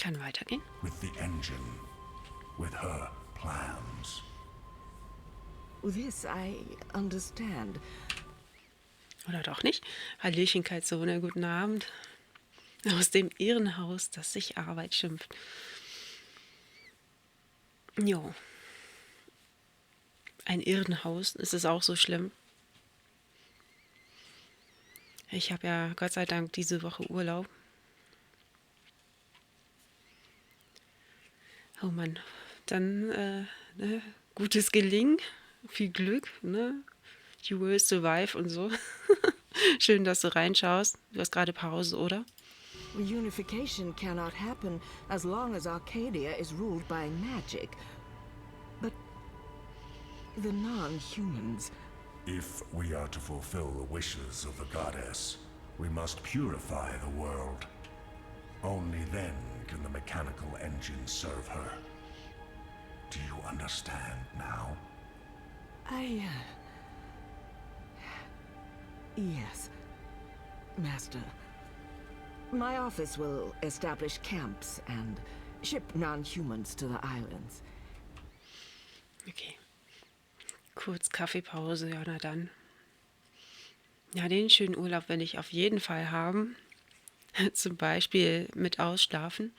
Kann weitergehen. With the engine. With her plans. This I understand. Oder doch nicht? Hallöchen, Kalzone, guten Abend. Aus dem Irrenhaus, das sich Arbeit schimpft. Jo. Ein Irrenhaus, ist es auch so schlimm? Ich habe ja Gott sei Dank diese Woche Urlaub. Oh Mann, dann ne? Gutes Gelingen, viel Glück, ne? You will survive und so. Schön, dass du reinschaust. Du hast gerade Pause, oder? Reunification cannot happen as long as Arcadia is ruled by magic. But the non-humans... If we are to fulfill the wishes of the goddess, we must purify the world. Only then can the mechanical engine serve her. Do you understand now? Yes, Master. My office will establish camps and ship non-humans to the islands. Okay. Kurz Kaffeepause, ja, na dann. Ja, den schönen Urlaub will ich auf jeden Fall haben. Zum Beispiel mit Ausschlafen.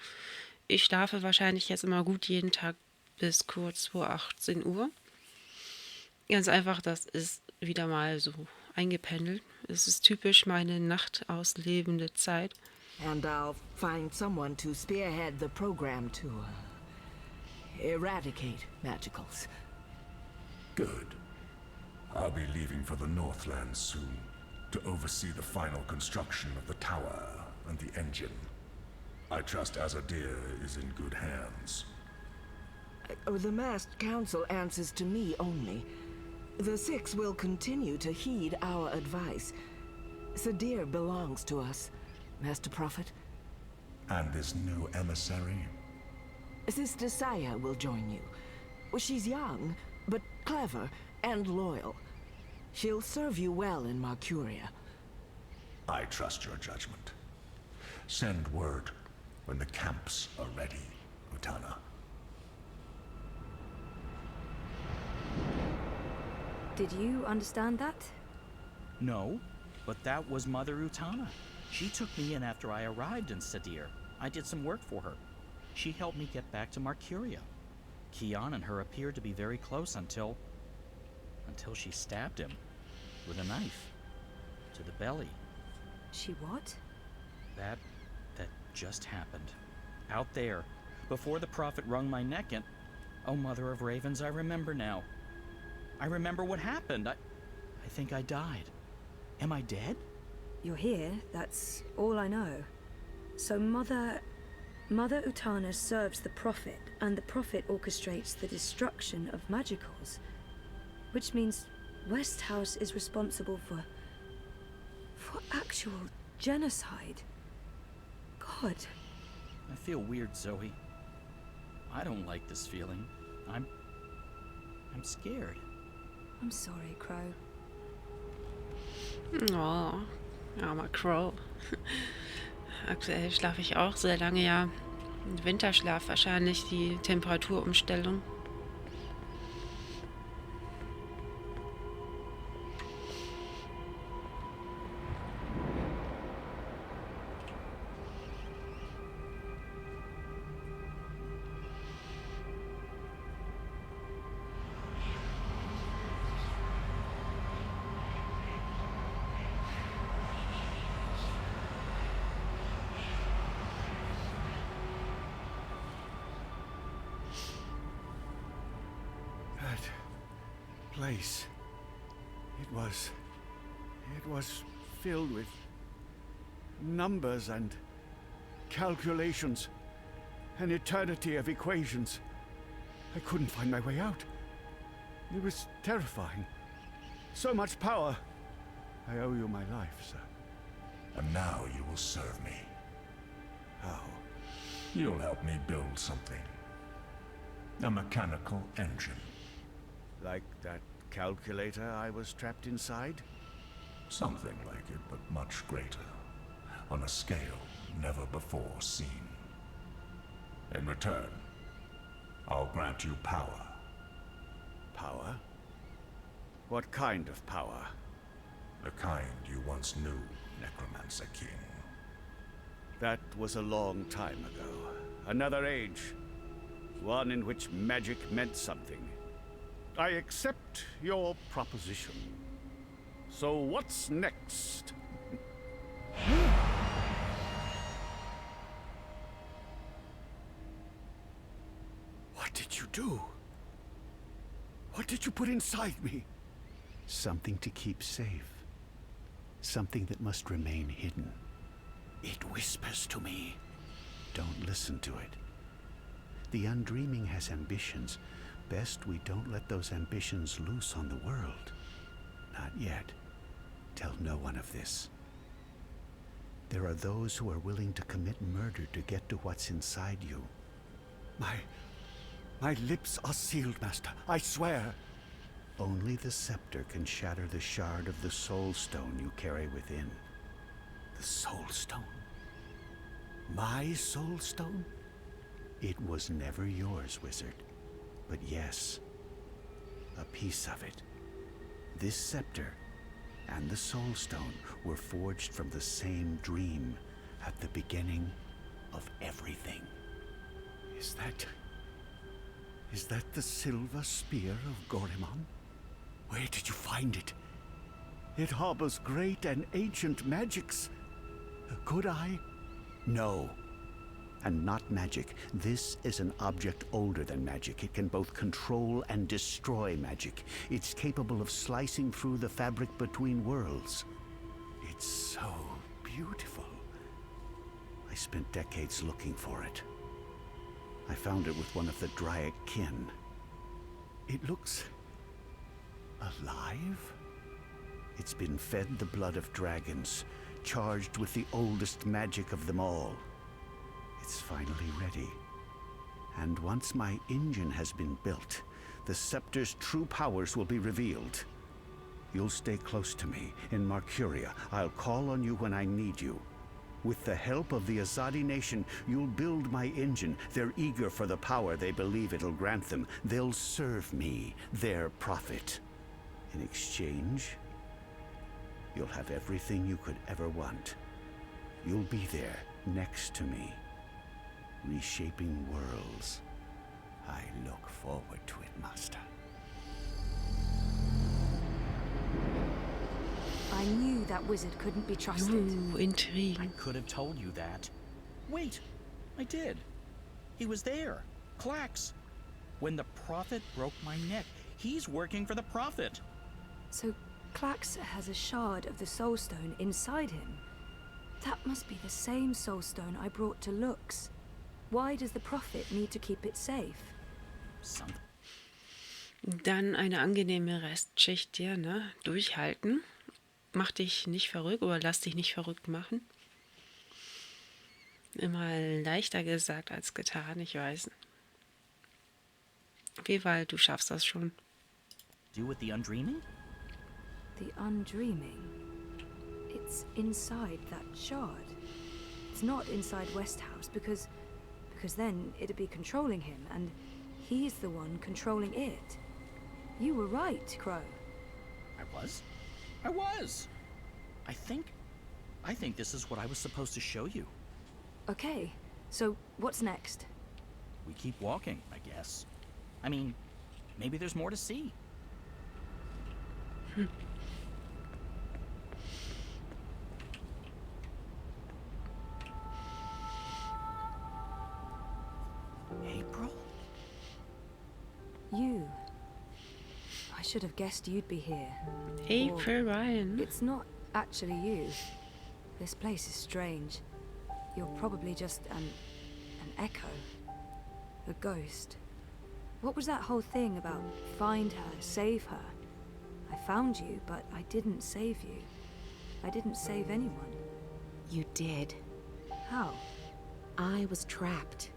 Ich schlafe wahrscheinlich jetzt immer gut jeden Tag bis kurz vor 18 Uhr. Ganz einfach, das ist wieder mal so eingependelt. Es ist typisch meine nachtauslebende Zeit. And I'll find someone to spearhead the program to eradicate magicals. Good. I'll be leaving for the Northlands soon to oversee the final construction of the tower and the engine. I trust Azadir is in good hands. The masked council answers to me only. The Six will continue to heed our advice. Sadir belongs to us, Master Prophet. And this new emissary? Sister Saya will join you. She's young, but clever and loyal. She'll serve you well in Marcuria. I trust your judgment. Send word when the camps are ready, Utana. Did you understand that? No, but that was Mother Utana. She took me in after I arrived in Sadir. I did some work for her. She helped me get back to Marcuria. Kian and her appeared to be very close until she stabbed him with a knife to the belly. She what? That just happened. Out there, before the prophet wrung my neck and... Oh, Mother of Ravens, I remember now. I remember what happened. I think I died. Am I dead? You're here, that's all I know. So Mother Utana serves the Prophet, and the Prophet orchestrates the destruction of magicals. Which means Westhouse is responsible for actual genocide. God. I feel weird, Zoe. I don't like this feeling. I'm scared. I'm sorry, Crow. Oh, armer Crow. Aktuell schlafe ich auch sehr lange, ja. Winterschlaf wahrscheinlich, die Temperaturumstellung. Place. It was filled with numbers and calculations, an eternity of equations. I couldn't find my way out. It was terrifying. So much power. I owe you my life, sir. And now you will serve me. How? You'll help me build something. A mechanical engine. Like that calculator I was trapped inside? Something like it, but much greater. On a scale never before seen. In return, I'll grant you power. Power? What kind of power? The kind you once knew, Necromancer King. That was a long time ago. Another age. One in which magic meant something. I accept your proposition. So what's next? What did you do? What did you put inside me? Something to keep safe. Something that must remain hidden. It whispers to me. Don't listen to it. The Undreaming has ambitions. Best we don't let those ambitions loose on the world. Not yet. Tell no one of this. There are those who are willing to commit murder to get to what's inside you. My lips are sealed, Master. I swear. Only the scepter can shatter the shard of the soul stone you carry within. The Soul Stone? My Soul Stone? It was never yours, wizard. But yes, a piece of it. This scepter and the Soul Stone were forged from the same dream at the beginning of everything. Is that the silver spear of Gorimon? Where did you find it? It harbors great and ancient magics. Could I? No. And not magic. This is an object older than magic. It can both control and destroy magic. It's capable of slicing through the fabric between worlds. It's so beautiful. I spent decades looking for it. I found it with one of the Draic kin. It looks alive? It's been fed the blood of dragons, charged with the oldest magic of them all. It's finally ready. And once my engine has been built, the scepter's true powers will be revealed. You'll stay close to me in Marcuria. I'll call on you when I need you. With the help of the Azadi nation, you'll build my engine. They're eager for the power they believe it'll grant them. They'll serve me, their prophet. In exchange, you'll have everything you could ever want. You'll be there, next to me, reshaping worlds. I look forward to it, Master. I knew that wizard couldn't be trusted. Ooh, I intrigue. could have told you that. Wait, I did. He was there. Klax. When the Prophet broke my neck, he's working for the Prophet. So Klax has a shard of the Soul Stone inside him. That must be the same Soul Stone I brought to Lux. Why does the Prophet need to keep it safe? Something. Dann eine angenehme Restschicht dir, ne? Durchhalten. Mach dich nicht verrückt oder lass dich nicht verrückt machen. Immer leichter gesagt als getan, ich weiß. Auf jeden Fall, du schaffst das schon. Do with the Undreaming? The Undreaming. It's inside that shard. It's not inside Westhouse because then it'd be controlling him, and he's the one controlling it. You were right, Crow. I was? I think this is what I was supposed to show you. Okay, so what's next? We keep walking, I guess. I mean, maybe there's more to see. April? You. I should have guessed you'd be here. April Ryan. It's not actually you. This place is strange. You're probably just an echo. A ghost. What was that whole thing about find her, save her? I found you, but I didn't save you. I didn't save anyone. You did. How? I was trapped.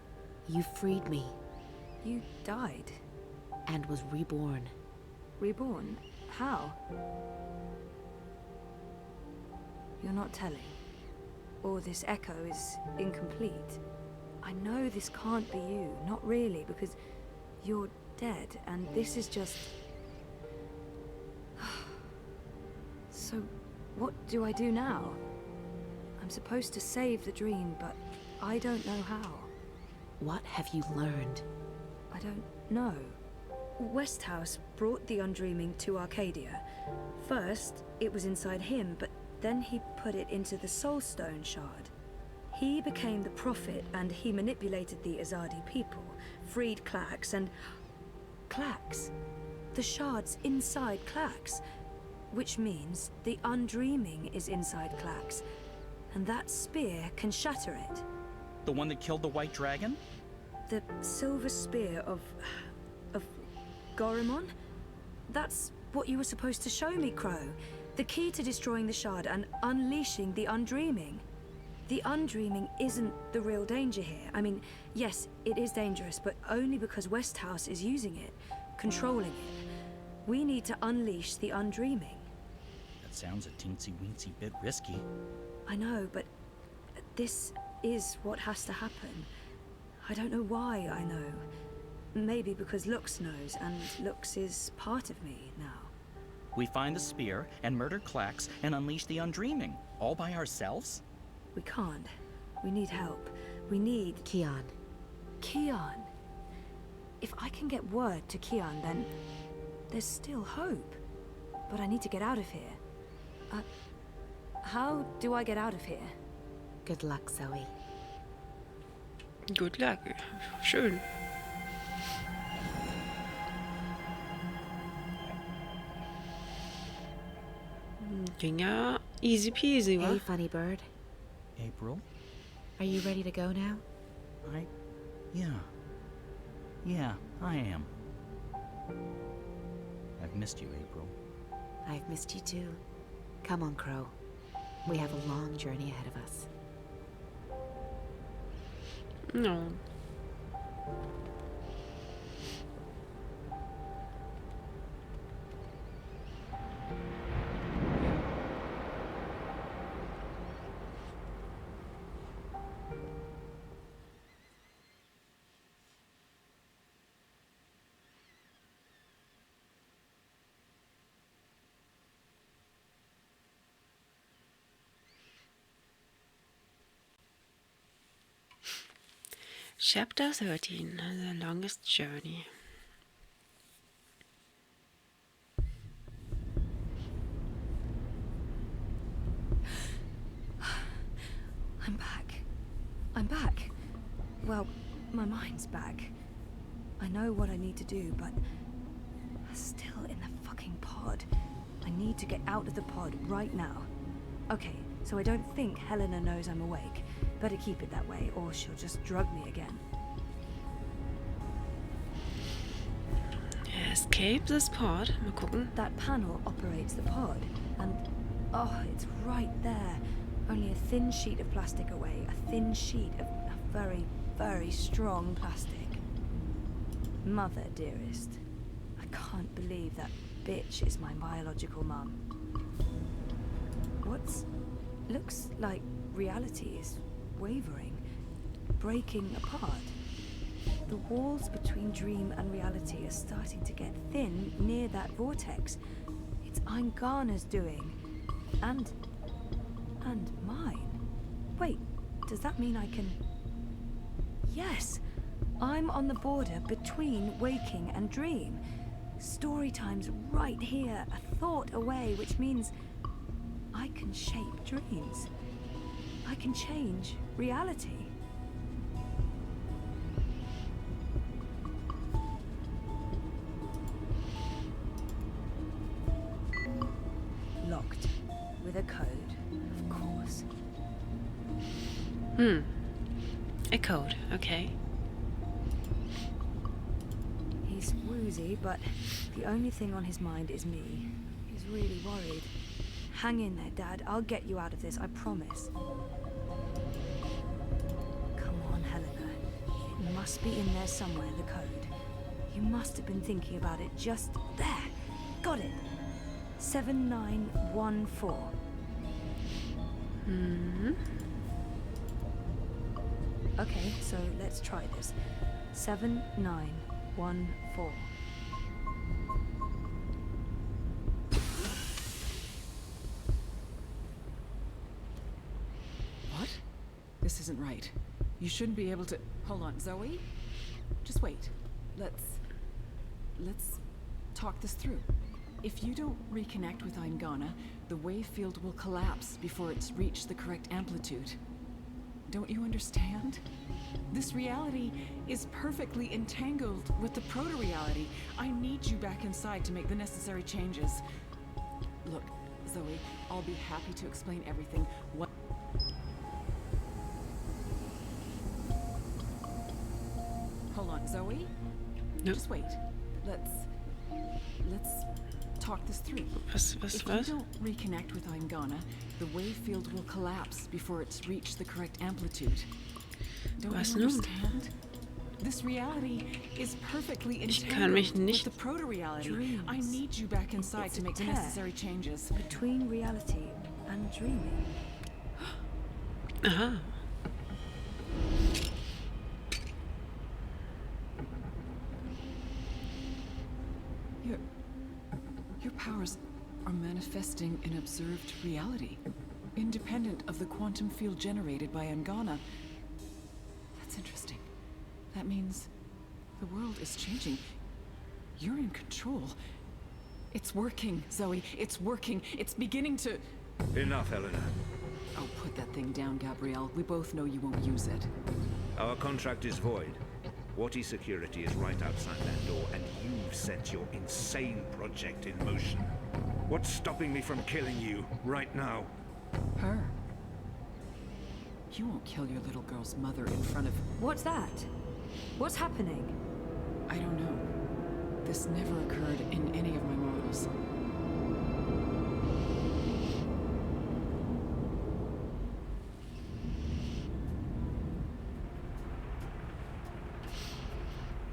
You freed me You died. and was reborn. Reborn? How? You're not telling. Or this echo is incomplete. I know this can't be you. Not really, because you're dead, and this is just... So, what do I do now? I'm supposed to save the dream, but I don't know how. What have you learned? I don't know. Westhouse brought the Undreaming to Arcadia. First, it was inside him, but then he put it into the Soulstone shard. He became the prophet, and he manipulated the Azadi people, freed Klax, and... Klax? The shard's inside Klax. Which means the Undreaming is inside Klax. And that spear can shatter it. The one that killed the White Dragon? The silver spear of Gorimon? That's what you were supposed to show me, Crow. The key to destroying the shard and unleashing the Undreaming. The Undreaming isn't the real danger here. I mean, yes, it is dangerous, but only because Westhouse is using it, controlling it. We need to unleash the Undreaming. That sounds a teensy-weensy bit risky. I know, but this is what has to happen. I don't know why I know. Maybe because Lux knows, and Lux is part of me now. We find the spear and murder Klax and unleash the Undreaming, all by ourselves? We can't. We need help. We need... Kian. Kian. If I can get word to Kian, then there's still hope. But I need to get out of here. How do I get out of here? Good luck, Zoe. Good luck. Schön. Ging ja easy peasy, wa? Hey, funny bird. April? Are you ready to go now? Yeah, I am. I've missed you, April. I've missed you too. Come on, Crow. We have a long journey ahead of us. No. Chapter 13, The Longest Journey. I'm back. I'm back. Well, my mind's back. I know what I need to do, but still in the fucking pod. I need to get out of the pod right now. Okay, so I don't think Helena knows I'm awake. Better keep it that way, or she'll just drug me again. Escape this pod. Mal gucken. That panel operates the pod, and oh, it's right there. Only a thin sheet of plastic away. A thin sheet of very, very strong plastic. Mother, dearest. I can't believe that bitch is my biological mum. Looks like reality is wavering, breaking apart. The walls between dream and reality are starting to get thin near that vortex. It's Eingana's doing. And mine. Wait, does that mean I can... Yes! I'm on the border between waking and dream. Story time's right here, a thought away, which means I can shape dreams. I can change reality. Locked. With a code, of course. A code, okay. He's woozy, but the only thing on his mind is me. He's really worried. Hang in there, Dad. I'll get you out of this, I promise. Come on, Helena. It must be in there somewhere, the code. You must have been thinking about it just there. Got it. 7914. Okay, so let's try this. 7914. What? This isn't right. You shouldn't be able to... Hold on, Zoe? Just wait. Let's talk this through. If you don't reconnect with Eingana, the wave field will collapse before it's reached the correct amplitude. Don't you understand? This reality is perfectly entangled with the proto-reality. I need you back inside to make the necessary changes. Look, Zoe, I'll be happy to explain everything. Hold on, Zoe? Nope. Just wait. Let's talk this through. Was? If you don't reconnect with Eingana, the wave field will collapse before it's reached the correct amplitude. Don't Was you nun? understand? This reality is perfectly Ich kann mich entangled with nicht the proto-reality. dreams. I need you back inside It's to a make the tear. necessary changes. Between reality and dreaming. Aha. Your powers are manifesting an observed reality, independent of the quantum field generated by Eingana. That's interesting. That means the world is changing. You're in control. It's working, Zoe. It's working. It's beginning to... Enough, Helena. Oh, put that thing down, Gabrielle. We both know you won't use it. Our contract is void. Watty security is right outside that door, and you've set your insane project in motion. What's stopping me from killing you right now? Her. You won't kill your little girl's mother in front of... What's that? What's happening? I don't know. This never occurred in any of my models.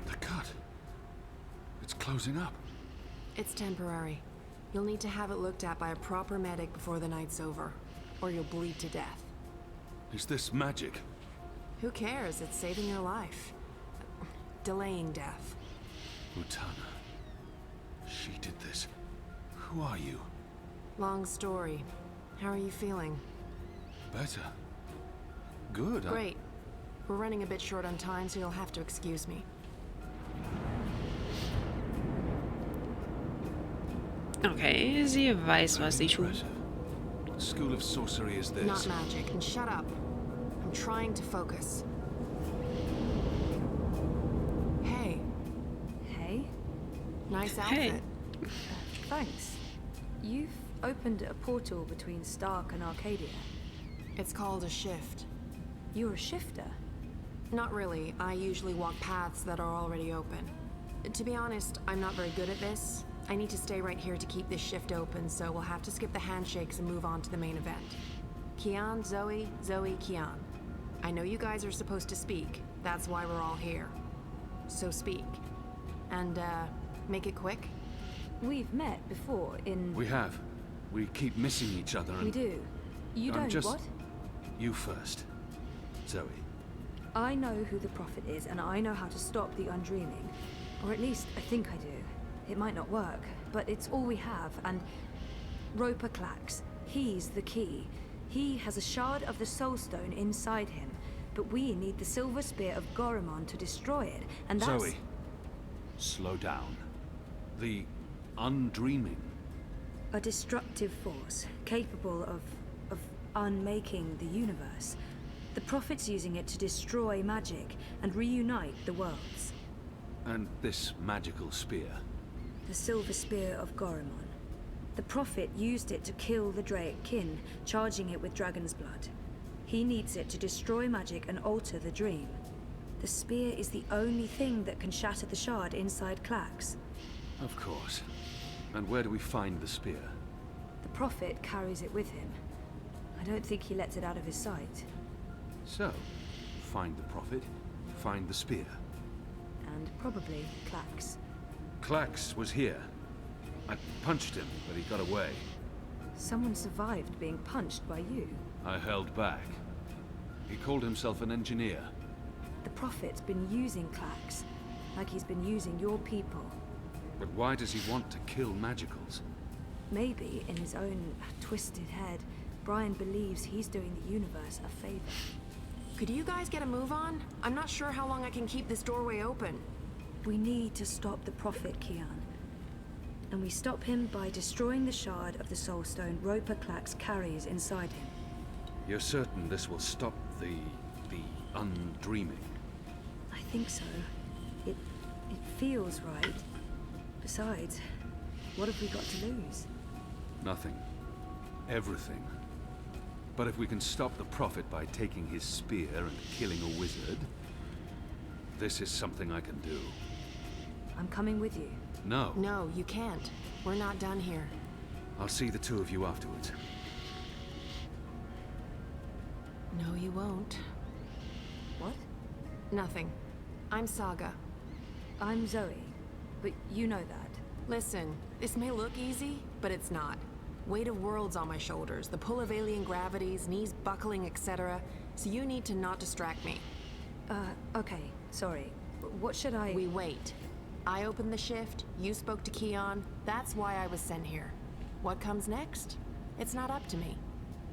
The cut. It's closing up. It's temporary. You'll need to have it looked at by a proper medic before the night's over, or you'll bleed to death. Is this magic? Who cares? It's saving your life. Delaying death. Utana. She did this. Who are you? Long story. How are you feeling? Better. Good. Great. We're running a bit short on time, so you'll have to excuse me. Okay, sie weiß, was sie tut. Impressive. What school of sorcery is this? Not magic. And shut up. I'm trying to focus. Hey, Hey? nice Hey. outfit. Thanks. You've opened a portal between Stark and Arcadia. It's called a shift. You're a shifter. Not really. I usually walk paths that are already open. To be honest, I'm not very good at this. I need to stay right here to keep this shift open, so we'll have to skip the handshakes and move on to the main event. Kian, Zoe, Zoe, Kian. I know you guys are supposed to speak. That's why we're all here. So speak. And, make it quick. We've met before in... We have. We keep missing each other and... We do. You I'm don't, just- what? You first. Zoe. I know who the Prophet is, and I know how to stop the Undreaming. Or at least, I think I do. It might not work, but it's all we have, and... Roper Clax. He's the key. He has a shard of the Soul Stone inside him, but we need the Silver Spear of Gorimon to destroy it, and that's... Zoe. Slow down. The Undreaming. A destructive force, capable of unmaking the universe. The Prophet's using it to destroy magic and reunite the worlds. And this magical spear. The Silver Spear of Gorimon. The Prophet used it to kill the Draic kin, charging it with dragon's blood. He needs it to destroy magic and alter the dream. The spear is the only thing that can shatter the shard inside Clax. Of course. And where do we find the spear? The Prophet carries it with him. I don't think he lets it out of his sight. So, find the Prophet, find the spear. And probably Clax. Clax was here. I punched him, but he got away. Someone survived being punched by you. I held back. He called himself an engineer. The Prophet's been using Clax, like he's been using your people. But why does he want to kill magicals? Maybe, in his own twisted head, Brian believes he's doing the universe a favor. Could you guys get a move on? I'm not sure how long I can keep this doorway open. We need to stop the Prophet, Kian. And we stop him by destroying the shard of the Soul Stone Roper Clax carries inside him. You're certain this will stop the undreaming? I think so. It feels right. Besides, what have we got to lose? Nothing. Everything. But if we can stop the Prophet by taking his spear and killing a wizard, this is something I can do. I'm coming with you. No. No, you can't. We're not done here. I'll see the two of you afterwards. No, you won't. What? Nothing. I'm Saga. I'm Zoe, but you know that. Listen, this may look easy, but it's not. Weight of worlds on my shoulders, the pull of alien gravities, knees buckling, etc. So you need to not distract me. Okay, sorry. What should I... We wait. I opened the shift, you spoke to Kian, that's why I was sent here. What comes next? It's not up to me.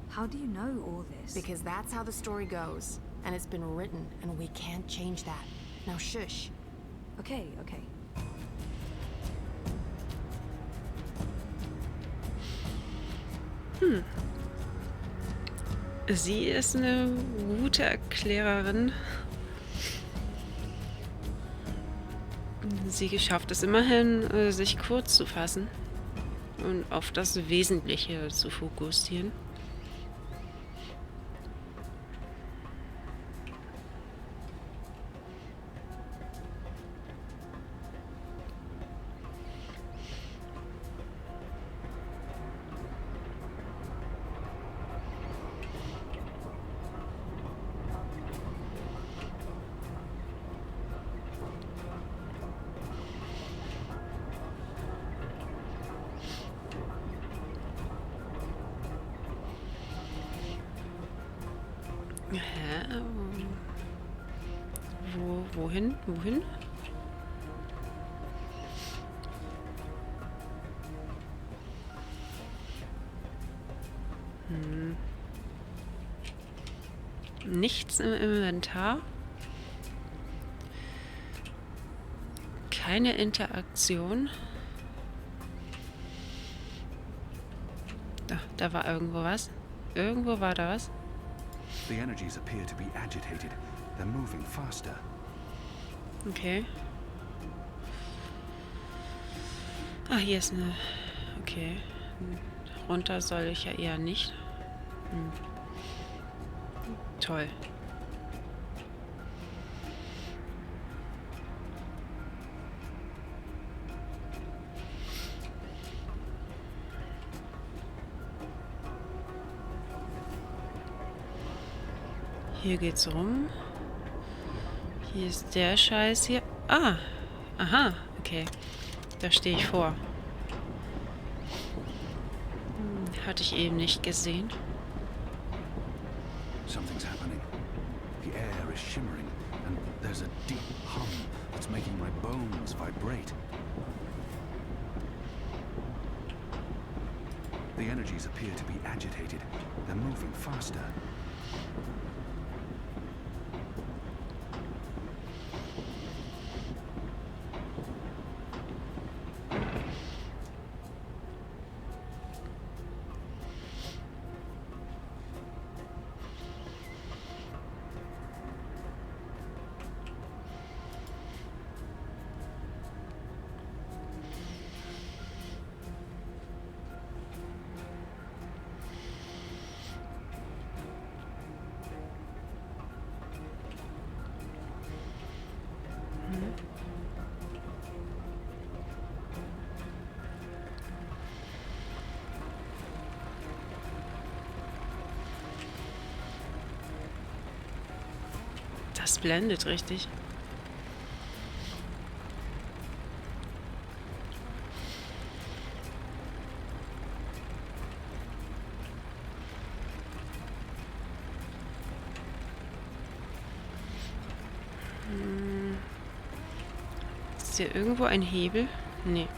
How do you know all this? Because that's how the story goes, and it's been written, and we can't change that. Now shush. Okay. Sie ist eine gute Erklärerin. Sie schafft es immerhin, sich kurz zu fassen und auf das Wesentliche zu fokussieren. Hä? Wohin? Nichts im Inventar. Keine Interaktion. Da war irgendwo was. Irgendwo war da was. The energies appear to be agitated. They're moving faster. Okay. Ah, hier ist eine... Okay. Runter soll ich ja eher nicht. Toll. Hier geht's rum. Hier ist der Scheiß hier. Ah, aha, okay. Da stehe ich vor. Hatte ich eben nicht gesehen. Something's happening. The air is shimmering, and there's a deep hum that's making my bones vibrate. The energies appear to be agitated. They're moving faster. Das blendet richtig. Ist hier irgendwo ein Hebel? Nee.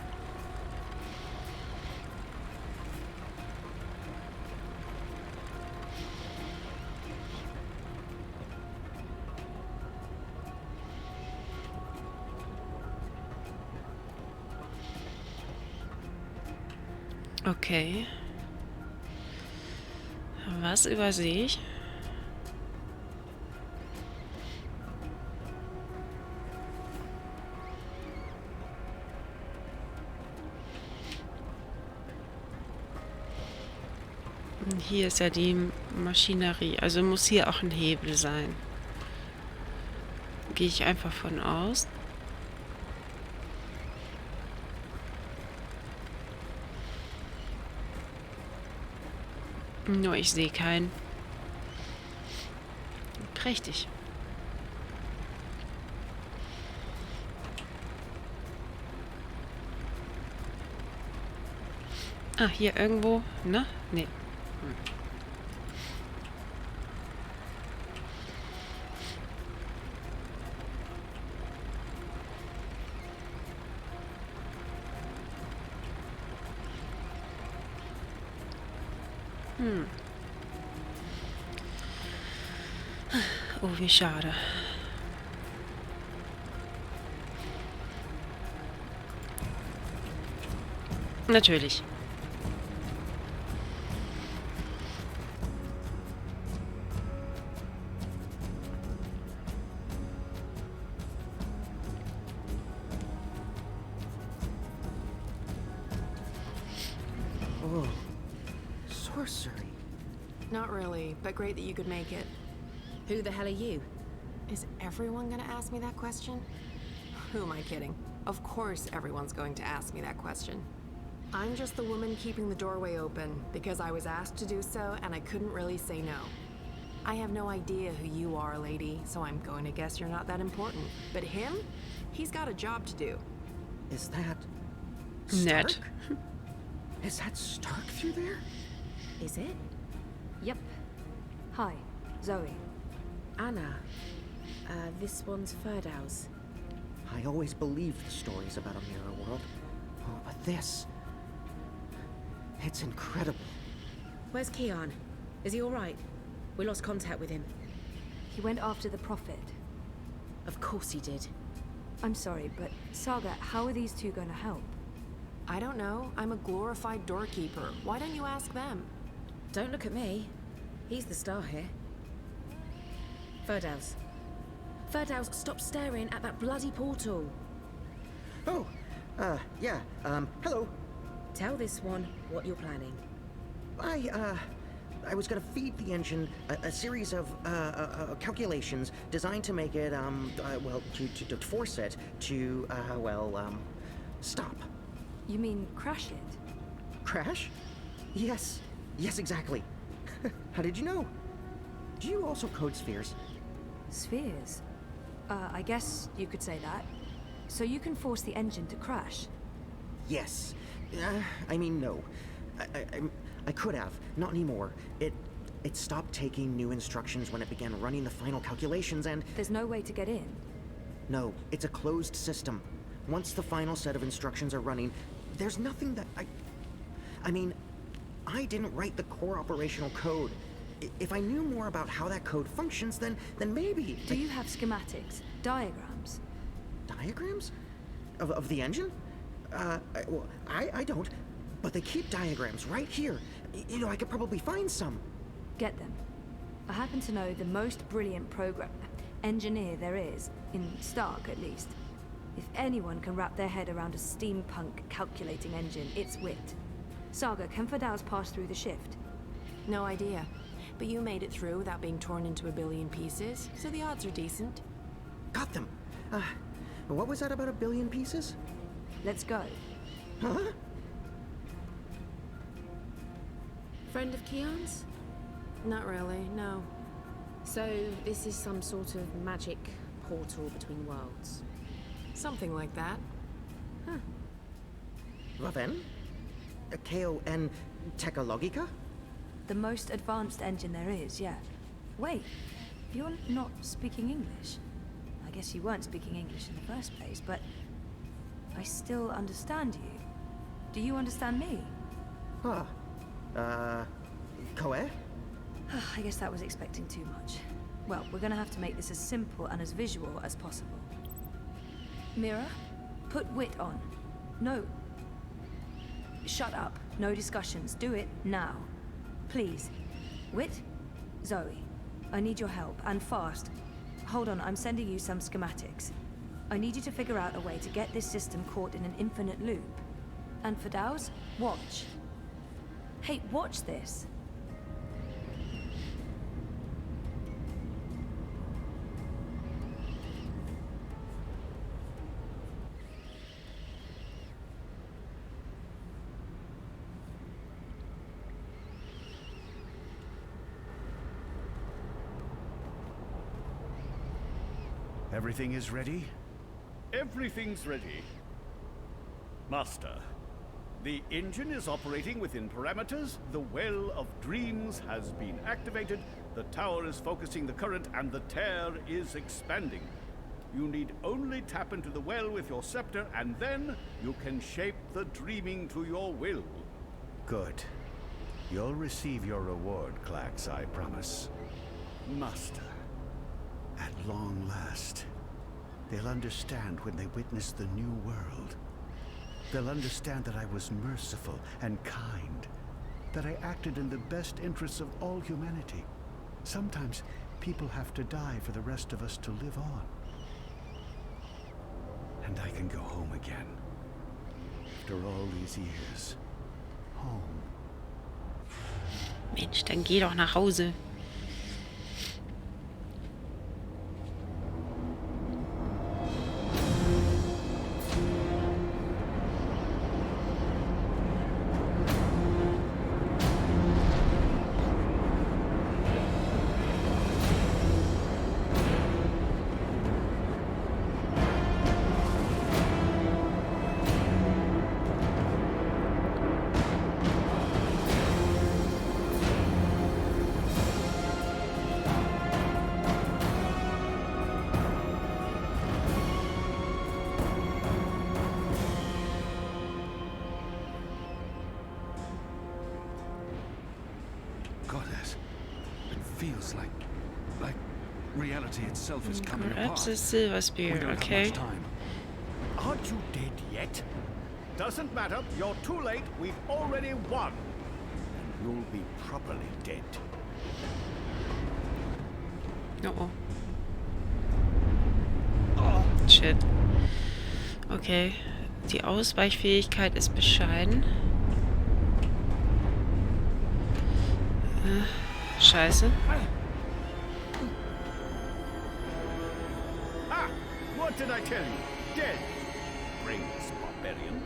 Okay. Was übersehe ich? Hier ist ja die Maschinerie, also muss hier auch ein Hebel sein. Gehe ich einfach von aus. Nur ich sehe keinen. Prächtig. Ah, hier irgendwo, ne? Nee. Oh, wie schade. Natürlich. Oh, sorcery. Not really, but great that you could make it. Who the hell are you? Is everyone gonna ask me that question? Who am I kidding? Of course everyone's going to ask me that question. I'm just the woman keeping the doorway open because I was asked to do so and I couldn't really say no. I have no idea who you are, lady, so I'm going to guess you're not that important. But him? He's got a job to do. Is that... Nett. Stark? Is that Stark through there? Is it? Yep. Hi, Zoe. Anna. This one's Ferdow's. I always believed the stories about a mirror world. Oh, but this... It's incredible. Where's Keon? Is he alright? We lost contact with him. He went after the Prophet. Of course he did. I'm sorry, but Saga, how are these two going to help? I don't know. I'm a glorified doorkeeper. Why don't you ask them? Don't look at me. He's the star here. Ferdow's. Ferdow's, stop staring at that bloody portal. Oh, yeah, hello. Tell this one what you're planning. I was gonna feed the engine a series of, calculations designed to make it, well, to force it to, stop. You mean crash it? Crash? Yes, exactly. How did you know? Do you also code spheres? Spheres? I guess you could say that. So you can force the engine to crash? Yes. I mean, no. I could have. Not anymore. It stopped taking new instructions when it began running the final calculations and... There's no way to get in? No, it's a closed system. Once the final set of instructions are running, there's nothing that I mean, I didn't write the core operational code. If I knew more about how that code functions, then maybe... Do you have schematics? Diagrams? Diagrams? Of the engine? Well, I don't. But they keep diagrams right here. You know, I could probably find some. Get them. I happen to know the most brilliant engineer there is, in Stark at least. If anyone can wrap their head around a steampunk calculating engine, it's Wit. Saga, can Ferdow's pass through the shift? No idea. But you made it through without being torn into a billion pieces, so the odds are decent. Got them. What was that about a billion pieces? Let's go. Huh? Friend of Keon's? Not really, no. So, this is some sort of magic portal between worlds? Something like that. Huh. Raven? K-O-N Technologica? The most advanced engine there is, yeah. Wait, you're not speaking English. I guess you weren't speaking English in the first place, but I still understand you. Do you understand me? Huh. Koe? I guess that was expecting too much. Well, we're gonna have to make this as simple and as visual as possible. Mira, put Wit on. No. Shut up. No discussions. Do it now. Please. Wit? Zoe. I need your help, and fast. Hold on, I'm sending you some schematics. I need you to figure out a way to get this system caught in an infinite loop. And for Dow's, watch. Hey, watch this. Everything is ready? Everything's ready. Master, the engine is operating within parameters, the Well of Dreams has been activated, the tower is focusing the current, and the tear is expanding. You need only tap into the well with your scepter, and then you can shape the dreaming to your will. Good. You'll receive your reward, Clax, I promise. Master. At long last, they'll understand when they witness the new world. They'll understand that I was merciful and kind, that I acted in the best interests of all humanity. Sometimes people have to die for the rest of us to live on. And I can go home again. After all these years. Home. Mensch, dann geh doch nach Hause. Goddess, it feels like reality itself is coming Perhaps apart. a silver We spear, don't okay. have much time. Aren't you dead yet? Doesn't matter, you're too late, we've already won. And you'll be properly dead. Oh oh. Shit. Okay. Die Ausweichfähigkeit ist bescheiden. Scheiße. Ah! What did I tell you? Dead! Brainless barbarian.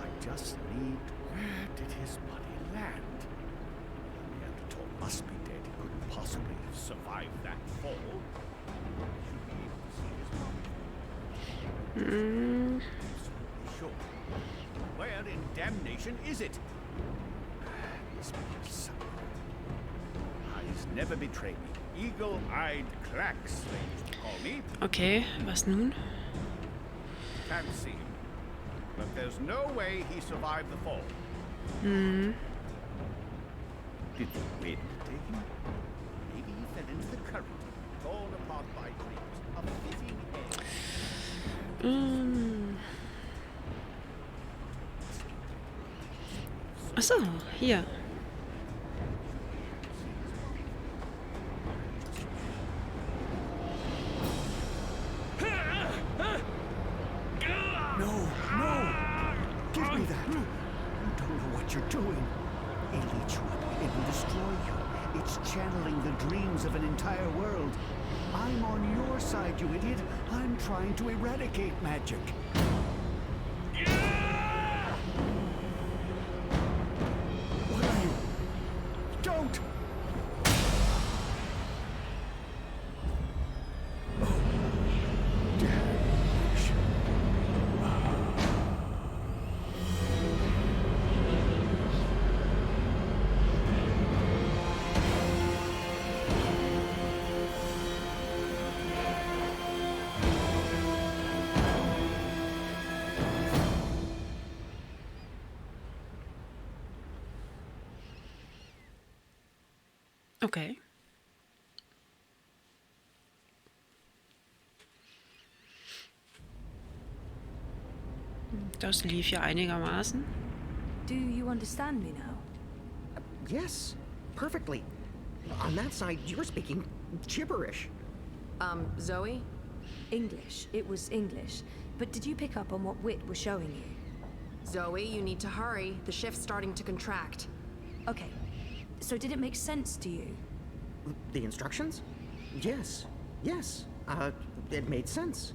I just need... Where did his body land? The Neanderthal must be dead. He couldn't possibly have survived that fall. I should be able to see his body. Sure. Where in damnation is it? This must somewhere. Eyes never betray me. Eagle-eyed Clax, they used to call me. Okay, was nun? Can't see him. But there's no way he survived the fall. Hm. Did the wind take him? Maybe he fell into the current, torn apart by dreams of fitting Mm. Ach so, hier. No, no! Give me that! You don't know what you're doing. It'll eat you up. It will destroy you. It's channeling the dreams of an entire world. I'm on your side, you idiot. I'm trying to eradicate magic. What are you? Don't! Okay. Das lief ja einigermaßen. Do you understand me now? Yes, perfectly. On that side, you're speaking gibberish. Zoe? English. It was English. But did you pick up on what Wit was showing you? Zoe, you need to hurry. The shift's starting to contract. Okay. So did it make sense to you? The instructions? Yes, yes. It made sense.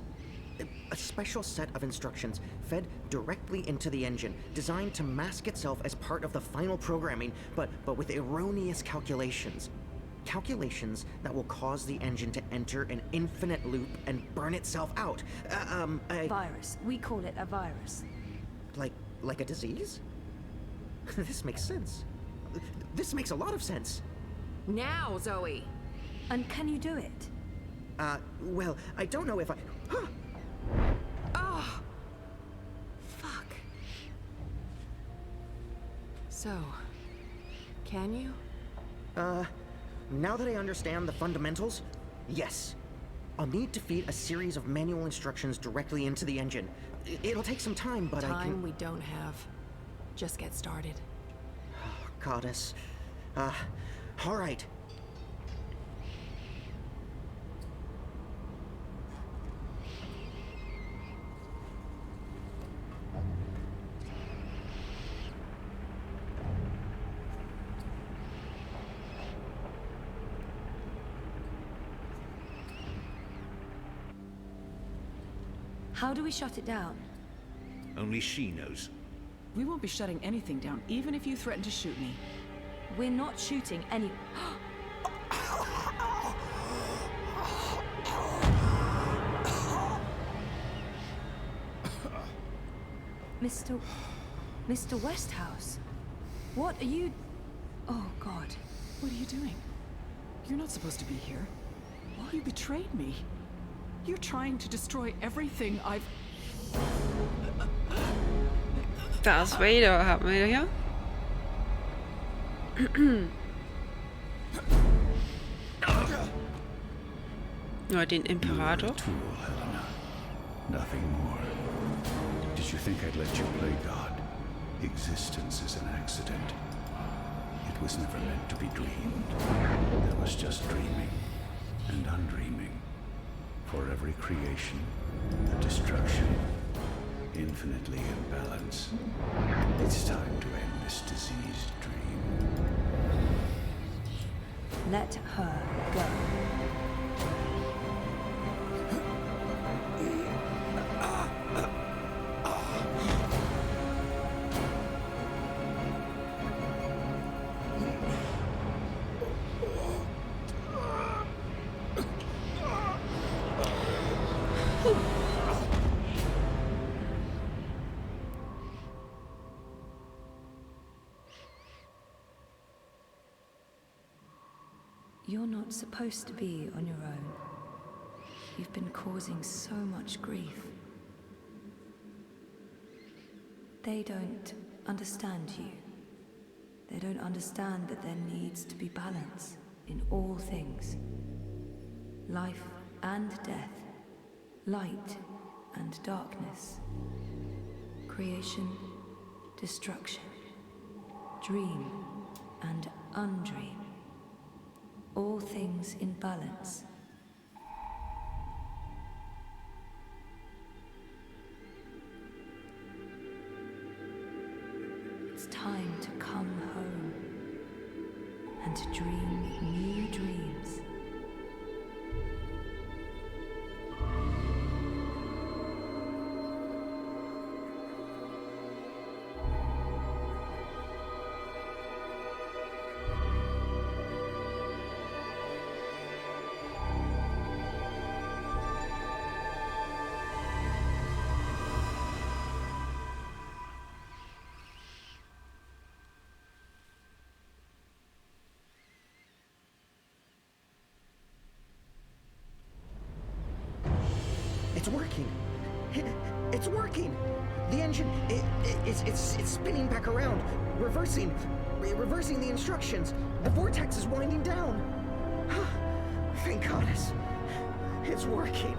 A special set of instructions fed directly into the engine, designed to mask itself as part of the final programming, but with erroneous calculations. Calculations that will cause the engine to enter an infinite loop and burn itself out. Virus. We call it a virus. Like a disease? This makes sense. This makes a lot of sense. Now, Zoe! And can you do it? Well, I don't know if I... Huh. Oh! Fuck. So, can you? Now that I understand the fundamentals, yes. I'll need to feed a series of manual instructions directly into the engine. It'll take some time, but I can... Time we don't have. Just get started. Oh, Goddess. All right. How do we shut it down? Only she knows. We won't be shutting anything down, even if you threaten to shoot me. We're not shooting any... Mr. Westhouse? What are you... Oh, God. What are you doing? You're not supposed to be here. You betrayed me. You're trying to destroy everything I've... Darth Vader haben wir hier. Nur den Imperator. Tool, Helena. Nothing more. Did you think I'd let you play God? Existence is an accident. It was never meant to be dreamed. There was just dreaming and undreaming. For every creation, a destruction, infinitely in balance. It's time to end this diseased dream. Let her go. You're not supposed to be on your own. You've been causing so much grief. They don't understand you. They don't understand that there needs to be balance in all things. Life and death, light and darkness, creation, destruction, dream and undream. All things in balance. It's time to come home and to dream new dreams. It's working. It's working. The engine, it's spinning back around, reversing. reversing the instructions. The vortex is winding down. Thank goddess. It's working.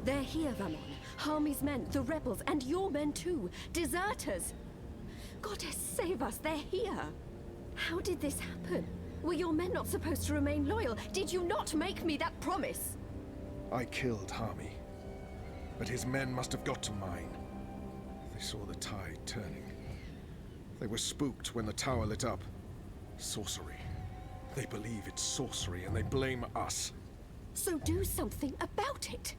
They're here, Vamon. Harmy's men, the rebels, and your men too. Deserters! Goddess, save us, they're here! How did this happen? Were your men not supposed to remain loyal? Did you not make me that promise? I killed Harmy, but his men must have got to mine. They saw the tide turning. They were spooked when the tower lit up. Sorcery. They believe it's sorcery, and they blame us. So do something about it!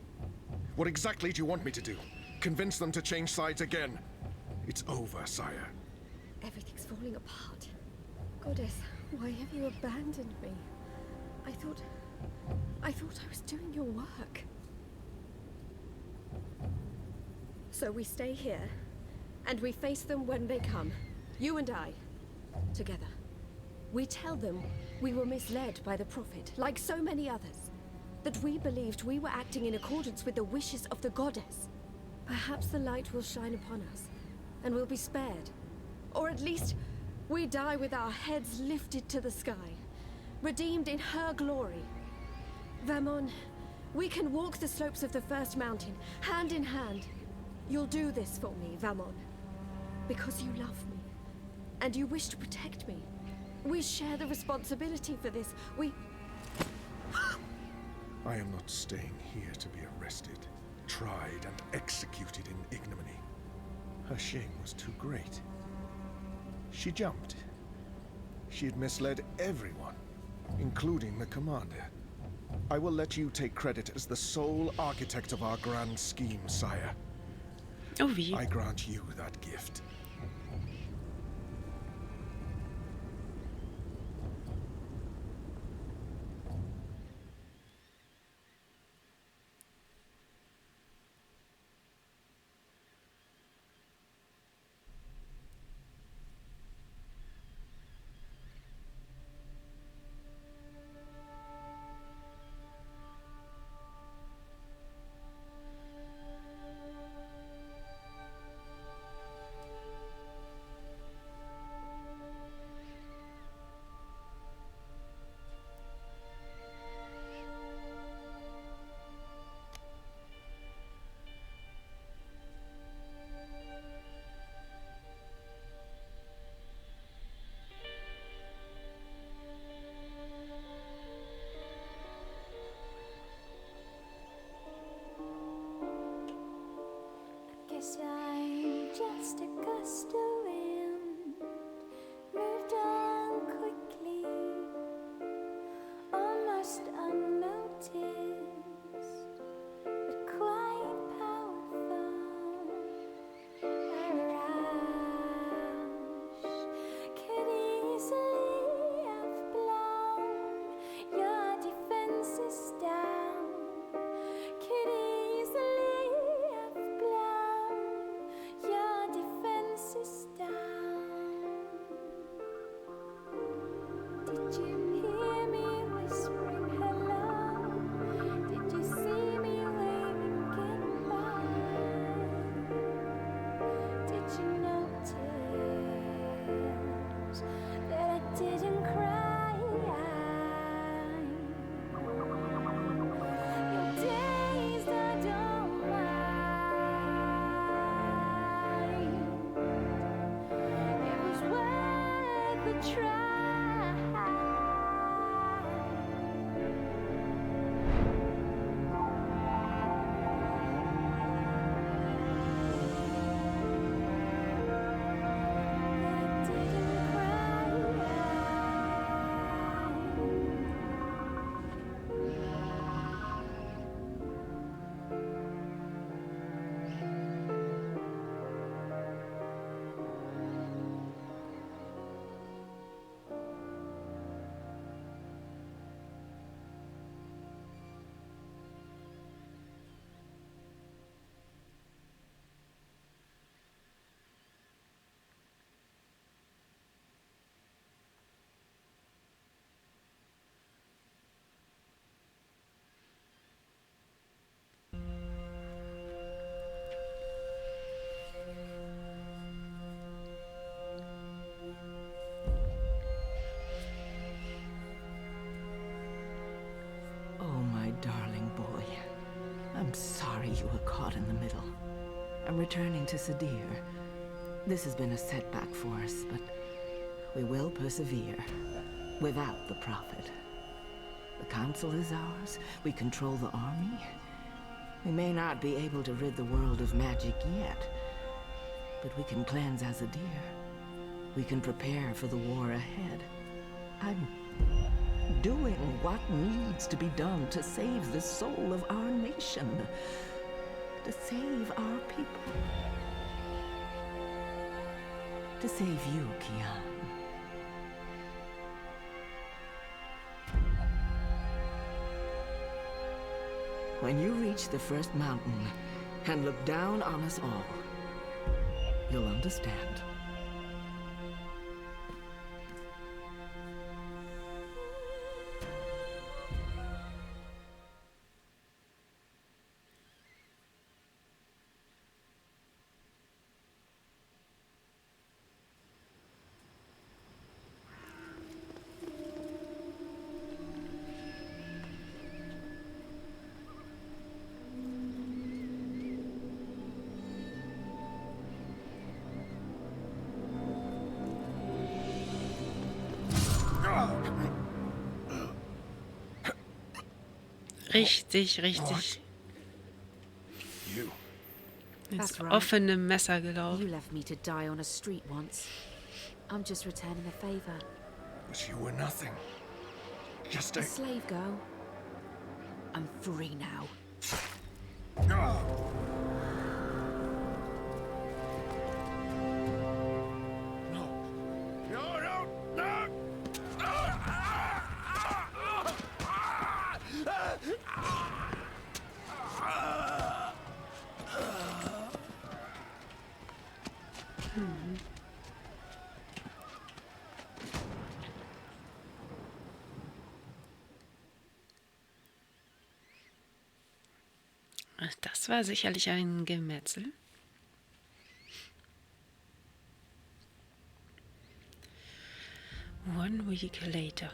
What exactly do you want me to do? Convince them to change sides again? It's over, sire. Everything's falling apart. Goddess, why have you abandoned me? I thought I was doing your work. So we stay here, and we face them when they come. You and I, together. We tell them we were misled by the Prophet, like so many others. That we believed we were acting in accordance with the wishes of the goddess. Perhaps the light will shine upon us, and we'll be spared. Or at least, we die with our heads lifted to the sky, redeemed in her glory. Vamon, we can walk the slopes of the First Mountain, hand in hand. You'll do this for me, Vamon. Because you love me, and you wish to protect me. We share the responsibility for this. I am not staying here to be arrested, tried, and executed in ignominy. Her shame was too great. She jumped. She had misled everyone, including the commander. I will let you take credit as the sole architect of our grand scheme, sire. Oh, wie? I grant you that gift. Guess I'm just a gust of wind, moved on quickly, almost unnoticed, but quite powerful. A rush could easily have blown your defenses down, could easily have blown your defenses down. Did you hear me whispering hello? Did you see me waving goodbye? Did you notice that I didn't cry? Your days I don't mind. It was worth a try. That I didn't cry. sorry you were caught in the middle. I'm returning to Sadir. This has been a setback for us, but we will persevere without the Prophet. The Council is ours. We control the army. We may not be able to rid the world of magic yet, but we can cleanse Azadir. We can prepare for the war ahead. I'm doing what needs to be done to save the soul of our nation. To save our people. To save you, Kian. When you reach the first mountain and look down on us all, you'll understand. Richtig, richtig. Ins That's right. offene Messer gelaufen. You left me to die on a street once. I'm just returning a favor. But you were nothing. Just A a... slave girl. I'm free now. Das war sicherlich ein Gemetzel. One week later.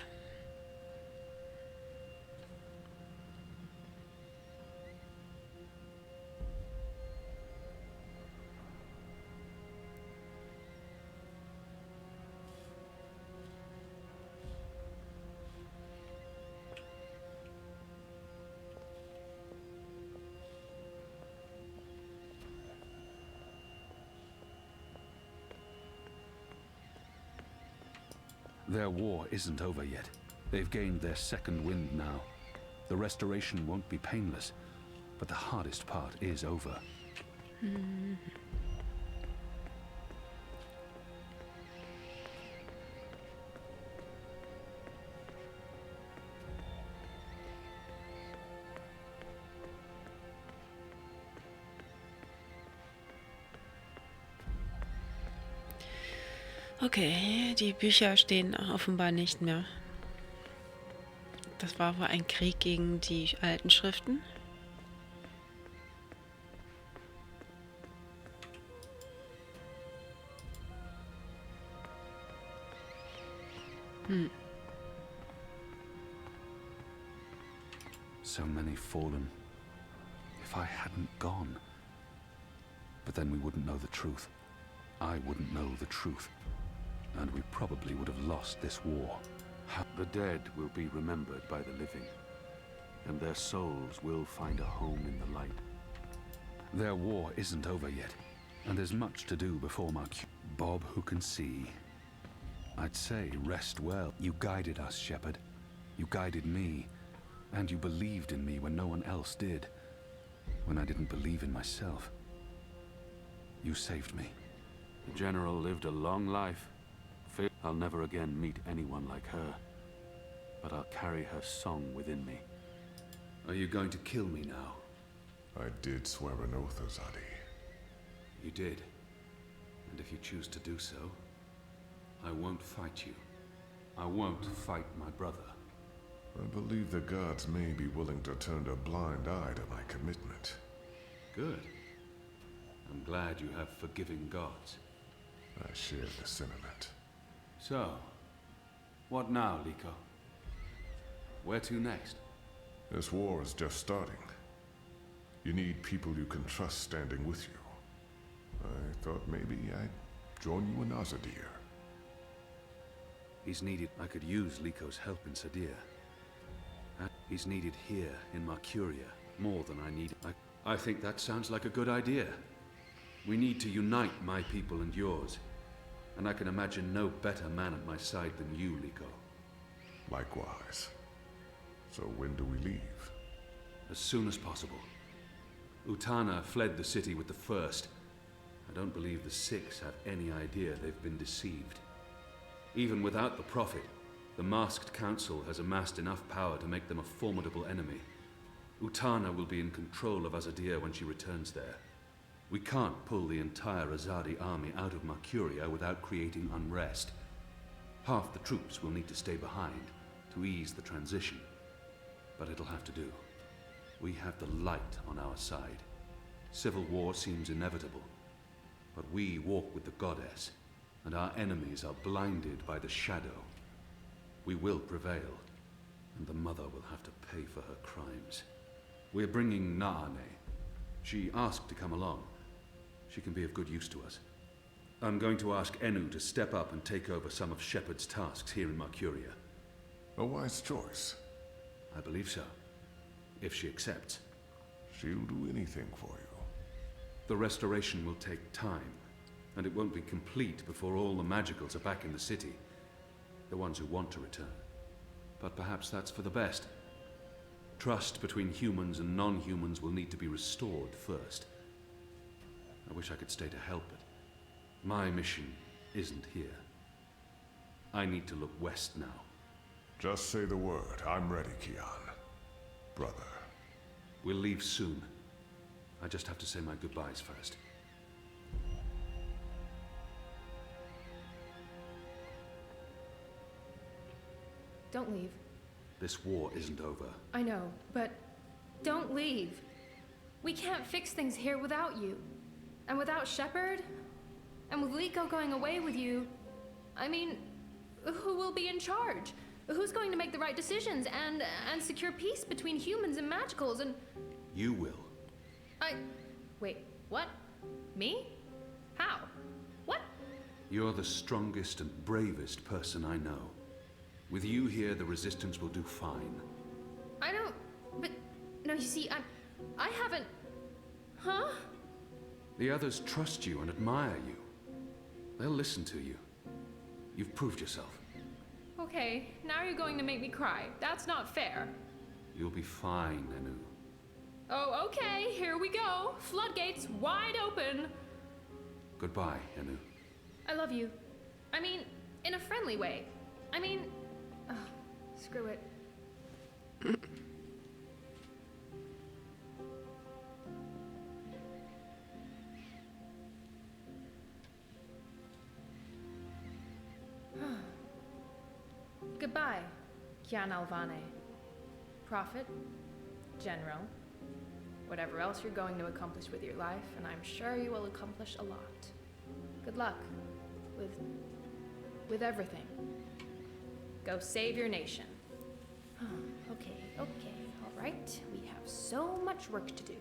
Their war isn't over yet. They've gained their second wind now. The restoration won't be painless, but the hardest part is over. Okay, die Bücher stehen offenbar nicht mehr. Das war wohl ein Krieg gegen die alten Schriften. So many fallen. If I hadn't gone. But then we wouldn't know the truth. I wouldn't know the truth. And we probably would have lost this war. The dead will be remembered by the living, and their souls will find a home in the light. Their war isn't over yet, and there's much to do before Bob who can see. I'd say rest well. You guided us, Shepherd. You guided me, and you believed in me when no one else did. When I didn't believe in myself. You saved me. The General lived a long life. I'll never again meet anyone like her, but I'll carry her song within me. Are you going to kill me now? I did swear an oath, Azadi. You did. And if you choose to do so, I won't fight you. I won't fight my brother. I believe the gods may be willing to turn a blind eye to my commitment. Good. I'm glad you have forgiving gods. I share the sentiment. So, what now, Liko? Where to next? This war is just starting. You need people you can trust standing with you. I thought maybe I'd join you in Azadir. He's needed. I could use Liko's help in Sadir. He's needed here in Mercuria more than I need. I think that sounds like a good idea. We need to unite my people and yours. And I can imagine no better man at my side than you, Liko. Likewise. So when do we leave? As soon as possible. Utana fled the city with the First. I don't believe the Six have any idea they've been deceived. Even without the Prophet, the Masked Council has amassed enough power to make them a formidable enemy. Utana will be in control of Azadir when she returns there. We can't pull the entire Azadi army out of Mercuria without creating unrest. Half the troops will need to stay behind to ease the transition. But it'll have to do. We have the light on our side. Civil war seems inevitable. But we walk with the goddess, and our enemies are blinded by the shadow. We will prevail, and the mother will have to pay for her crimes. We're bringing Naane. She asked to come along. She can be of good use to us. I'm going to ask Enu to step up and take over some of Shepard's tasks here in Mercuria. A wise choice. I believe so. If she accepts. She'll do anything for you. The restoration will take time, and it won't be complete before all the magicals are back in the city. The ones who want to return. But perhaps that's for the best. Trust between humans and non-humans will need to be restored first. I wish I could stay to help it. My mission isn't here. I need to look west now. Just say the word. I'm ready, Kian. Brother. We'll leave soon. I just have to say my goodbyes first. Don't leave. This war isn't over. I know, but don't leave. We can't fix things here without you. And without Shepard? And with Liko going away with you, I mean, who will be in charge? Who's going to make the right decisions and secure peace between humans and magicals and... You will. Wait, what? Me? How? What? You're the strongest and bravest person I know. With you here, the Resistance will do fine. I don't... But... No, you see, I haven't... Huh? The others trust you and admire you. They'll listen to you. You've proved yourself. Okay, now you're going to make me cry. That's not fair. You'll be fine, Enu. Oh, okay, here we go. Floodgates wide open. Goodbye, Enu. I love you. I mean, in a friendly way. I mean... Oh, screw it. Goodbye, Kian Alvane. Prophet, General, whatever else you're going to accomplish with your life, and I'm sure you will accomplish a lot. Good luck with everything. Go save your nation. Okay, all right. We have so much work to do.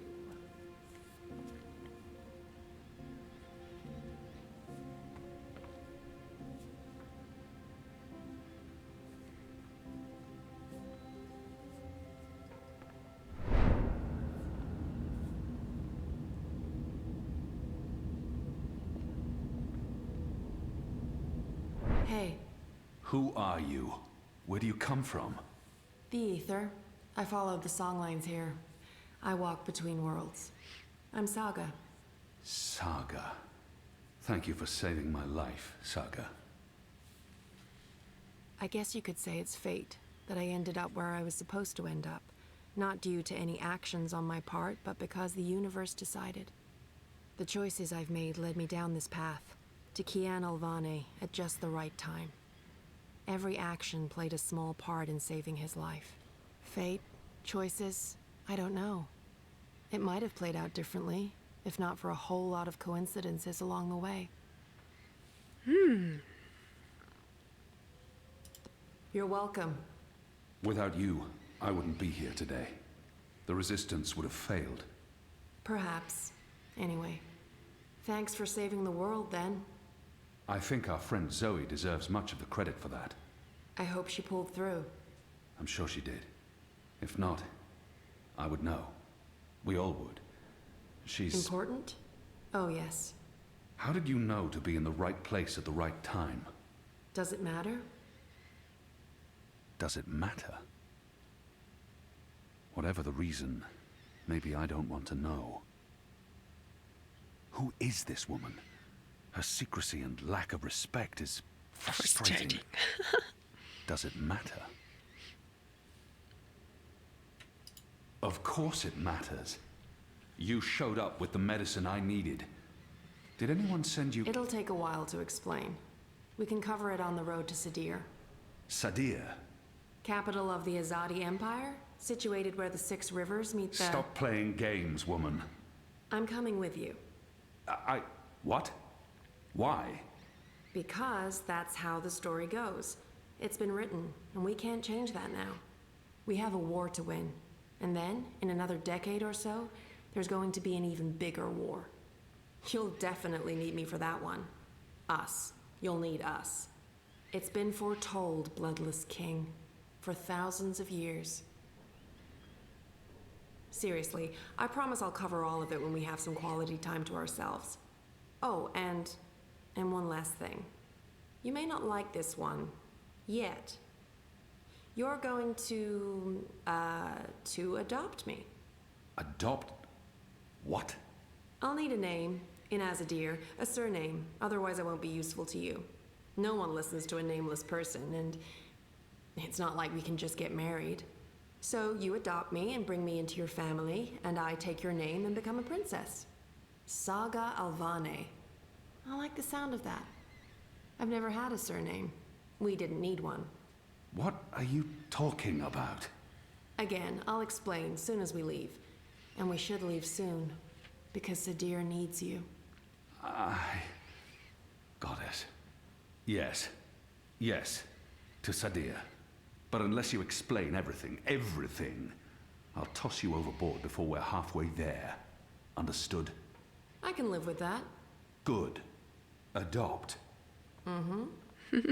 Hey. Who are you? Where do you come from? The Ether. I followed the songlines here. I walk between worlds. I'm Saga. Saga. Thank you for saving my life, Saga. I guess you could say it's fate that I ended up where I was supposed to end up. Not due to any actions on my part, but because the universe decided. The choices I've made led me down this path, to Kian Alvane at just the right time. Every action played a small part in saving his life. Fate, choices, I don't know. It might have played out differently, if not for a whole lot of coincidences along the way. You're welcome. Without you, I wouldn't be here today. The Resistance would have failed. Perhaps. Anyway, thanks for saving the world then. I think our friend Zoe deserves much of the credit for that. I hope she pulled through. I'm sure she did. If not, I would know. We all would. She's... Important? Oh, yes. How did you know to be in the right place at the right time? Does it matter? Does it matter? Whatever the reason, maybe I don't want to know. Who is this woman? Her secrecy and lack of respect is frustrating. Does it matter? Of course it matters. You showed up with the medicine I needed. Did anyone send you... It'll take a while to explain. We can cover it on the road to Sadir. Sadir? Capital of the Azadi Empire? Situated where the 6 rivers meet the... Stop playing games, woman. I'm coming with you. What? Why? Because that's how the story goes. It's been written, and we can't change that now. We have a war to win. And then, in another decade or so, there's going to be an even bigger war. You'll definitely need me for that one. Us. You'll need us. It's been foretold, Bloodless King, for thousands of years. Seriously, I promise I'll cover all of it when we have some quality time to ourselves. Oh, and one last thing. You may not like this one yet. You're going to adopt me. Adopt? What? I'll need a name, in Azadir, a surname, otherwise I won't be useful to you. No one listens to a nameless person, and it's not like we can just get married. So you adopt me and bring me into your family, and I take your name and become a princess. Saga Alvane. I like the sound of that. I've never had a surname. We didn't need one. What are you talking about? Again, I'll explain soon as we leave. And we should leave soon, because Sadir needs you. Goddess. Yes. Yes. To Sadir. But unless you explain everything, I'll toss you overboard before we're halfway there. Understood? I can live with that. Good. Adopt. Mm-hmm.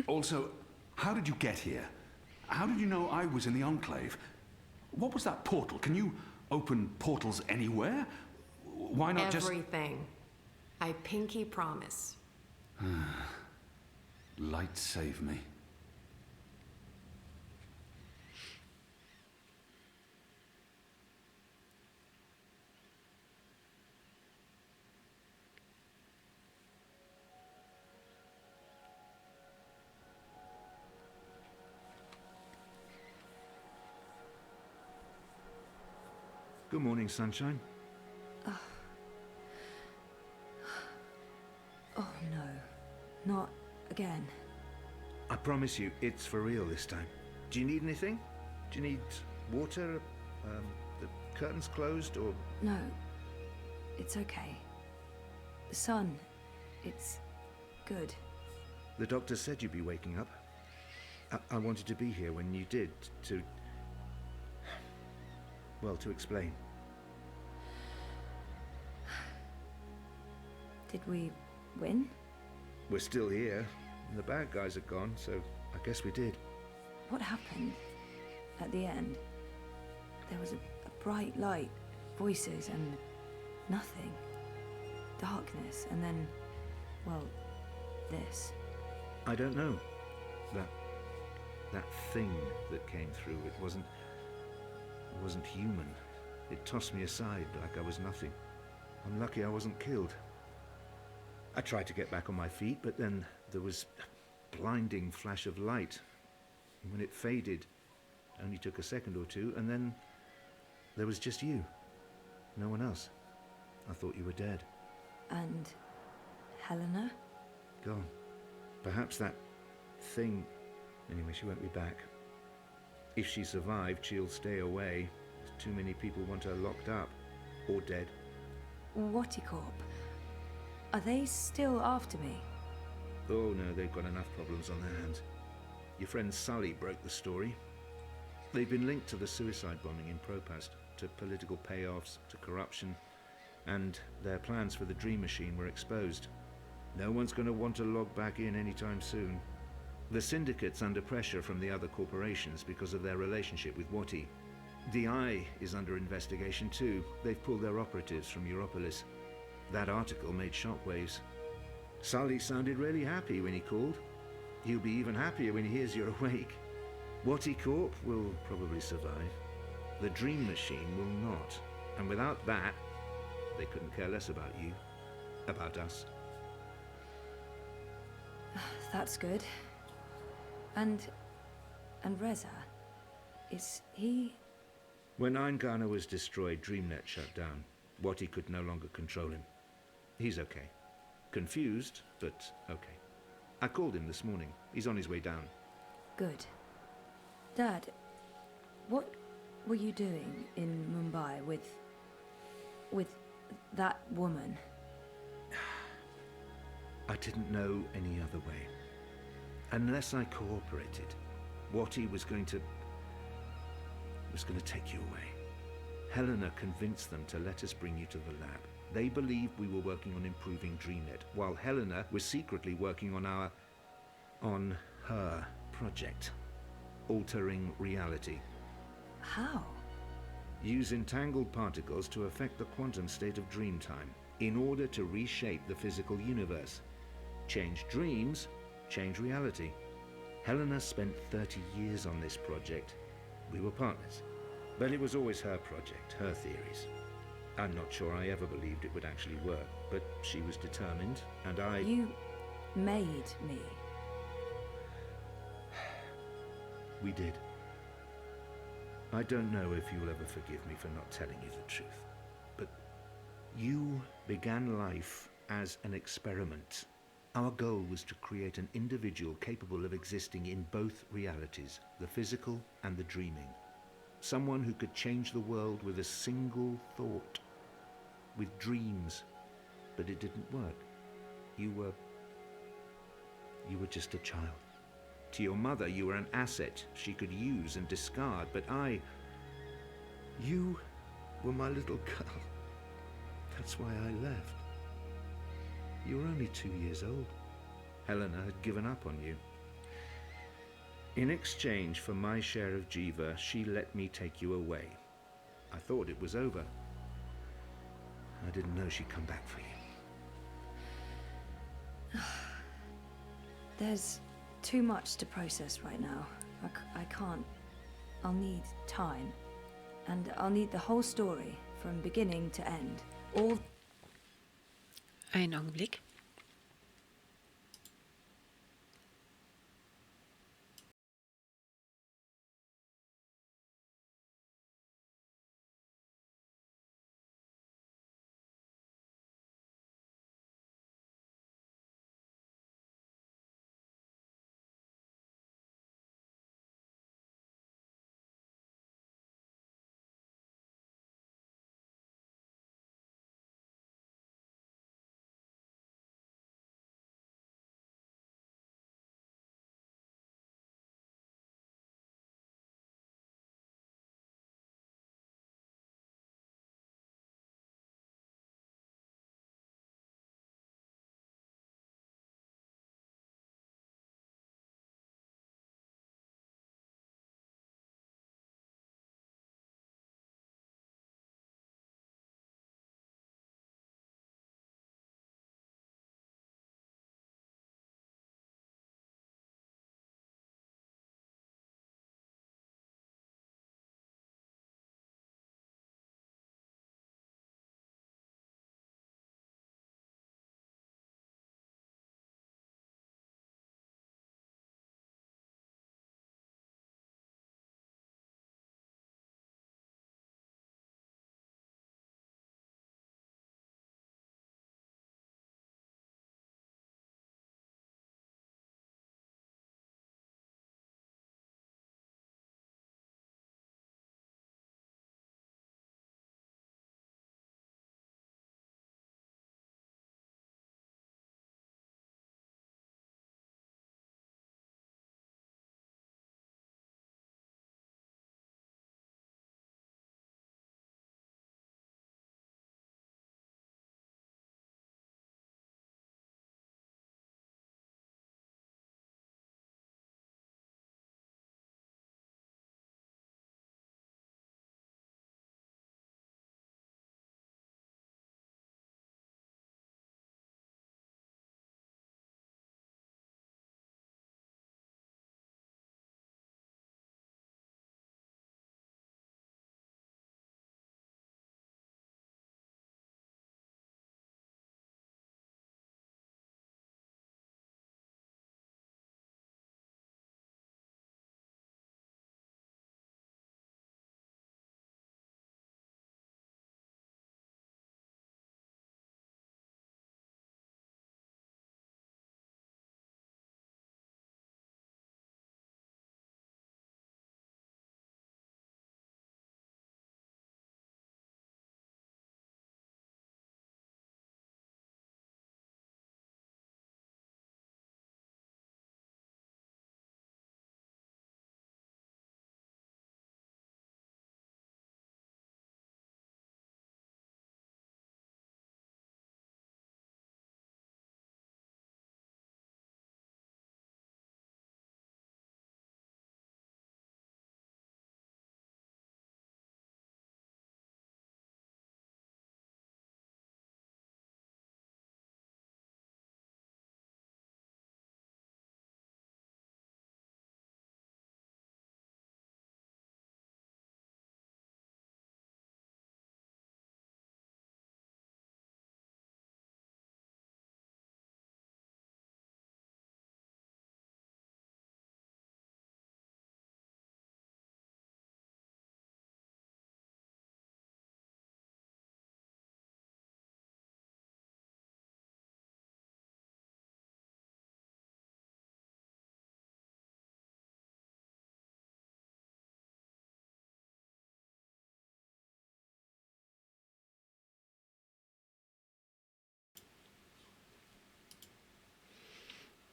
Also, how did you get here? How did you know I was in the Enclave? What was that portal? Can you open portals anywhere? Why not just... Everything. I pinky promise. Light save me. Good morning, sunshine. Oh no, not again. I promise you, it's for real this time. Do you need anything? Do you need water? The curtains closed, or...? No, it's okay. The sun, it's good. The doctor said you'd be waking up. I wanted to be here when you did, to... well, to explain. Did we win? We're still here, and the bad guys are gone, so I guess we did. What happened at the end? There was a bright light, voices, and nothing. Darkness, and then, well, this. I don't know. That thing that came through, it wasn't human. It tossed me aside like I was nothing. I'm lucky I wasn't killed. I tried to get back on my feet, but then there was a blinding flash of light. And when it faded, it only took a second or two, and then there was just you. No one else. I thought you were dead. And Helena? Gone. Perhaps that thing... Anyway, she won't be back. If she survived, she'll stay away. Too many people want her locked up. Or dead. Whatticorp? Are they still after me? Oh no, they've got enough problems on their hands. Your friend Sully broke the story. They've been linked to the suicide bombing in Propast, to political payoffs, to corruption. and their plans for the Dream Machine were exposed. No one's going to want to log back in anytime soon. The Syndicate's under pressure from the other corporations because of their relationship with Wati. DI is under investigation too. They've pulled their operatives from Europolis. That article made shockwaves. Sully sounded really happy when he called. He'll be even happier when he hears you're awake. Wati Corp will probably survive. The Dream Machine will not. And without that, they couldn't care less about you. About us. That's good. And Reza, is he... When Eingana was destroyed, DreamNet shut down. Wati could no longer control him. He's okay. Confused, but okay. I called him this morning. He's on his way down. Good. Dad, what were you doing in Mumbai with that woman? I didn't know any other way. Unless I cooperated, Wati was going to take you away. Helena convinced them to let us bring you to the lab. They believed we were working on improving DreamNet, while Helena was secretly working on her project, altering reality. How? Use entangled particles to affect the quantum state of dreamtime in order to reshape the physical universe. Change dreams, change reality. Helena spent 30 years on this project. We were partners. But it was always her project, her theories. I'm not sure I ever believed it would actually work, but she was determined, and I... You made me. We did. I don't know if you'll ever forgive me for not telling you the truth, but you began life as an experiment. Our goal was to create an individual capable of existing in both realities, the physical and the dreaming. Someone who could change the world with a single thought, with dreams. But it didn't work. You were just a child. To your mother, you were an asset she could use and discard, but you were my little girl. That's why I left. You were only 2 years old. Helena had given up on you. In exchange for my share of Jiva, she let me take you away. I thought it was over. I didn't know she'd come back for you. There's too much to process right now. I can't. I'll need time. And I'll need the whole story, from beginning to end. All... Einen Augenblick.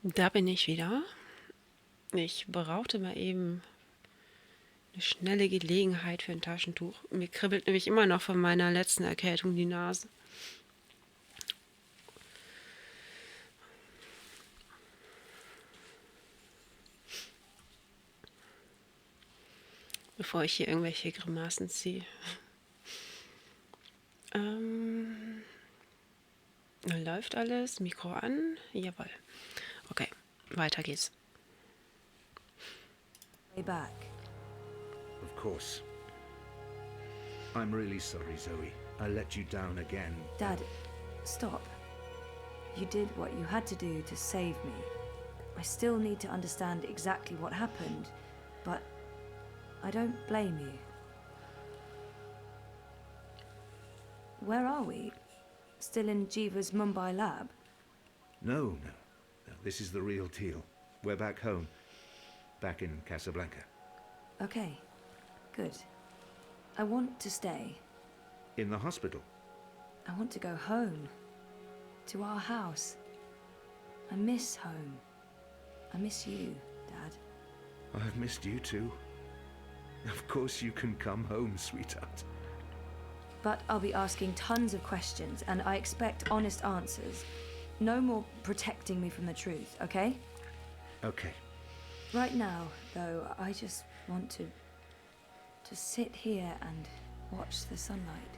Da bin ich wieder. Ich brauchte mal eben eine schnelle Gelegenheit für ein Taschentuch. Mir kribbelt nämlich immer noch von meiner letzten Erkältung die Nase. Bevor ich hier irgendwelche Grimassen ziehe. Läuft alles? Mikro an? Jawohl. Okay, weiter geht's. Way back. Of course. I'm really sorry, Zoe. I let you down again. Dad, stop. You did what you had to do to save me. I still need to understand exactly what happened, but I don't blame you. Where are we? Still in Jiva's Mumbai lab? No. This is the real deal. We're back home. Back in Casablanca. Okay, good. I want to stay. In the hospital? I want to go home. To our house. I miss home. I miss you, Dad. I've missed you too. Of course you can come home, sweetheart. But I'll be asking tons of questions, and I expect honest answers. No more protecting me from the truth, okay? Okay. Right now, though, I just want to sit here and watch the sunlight.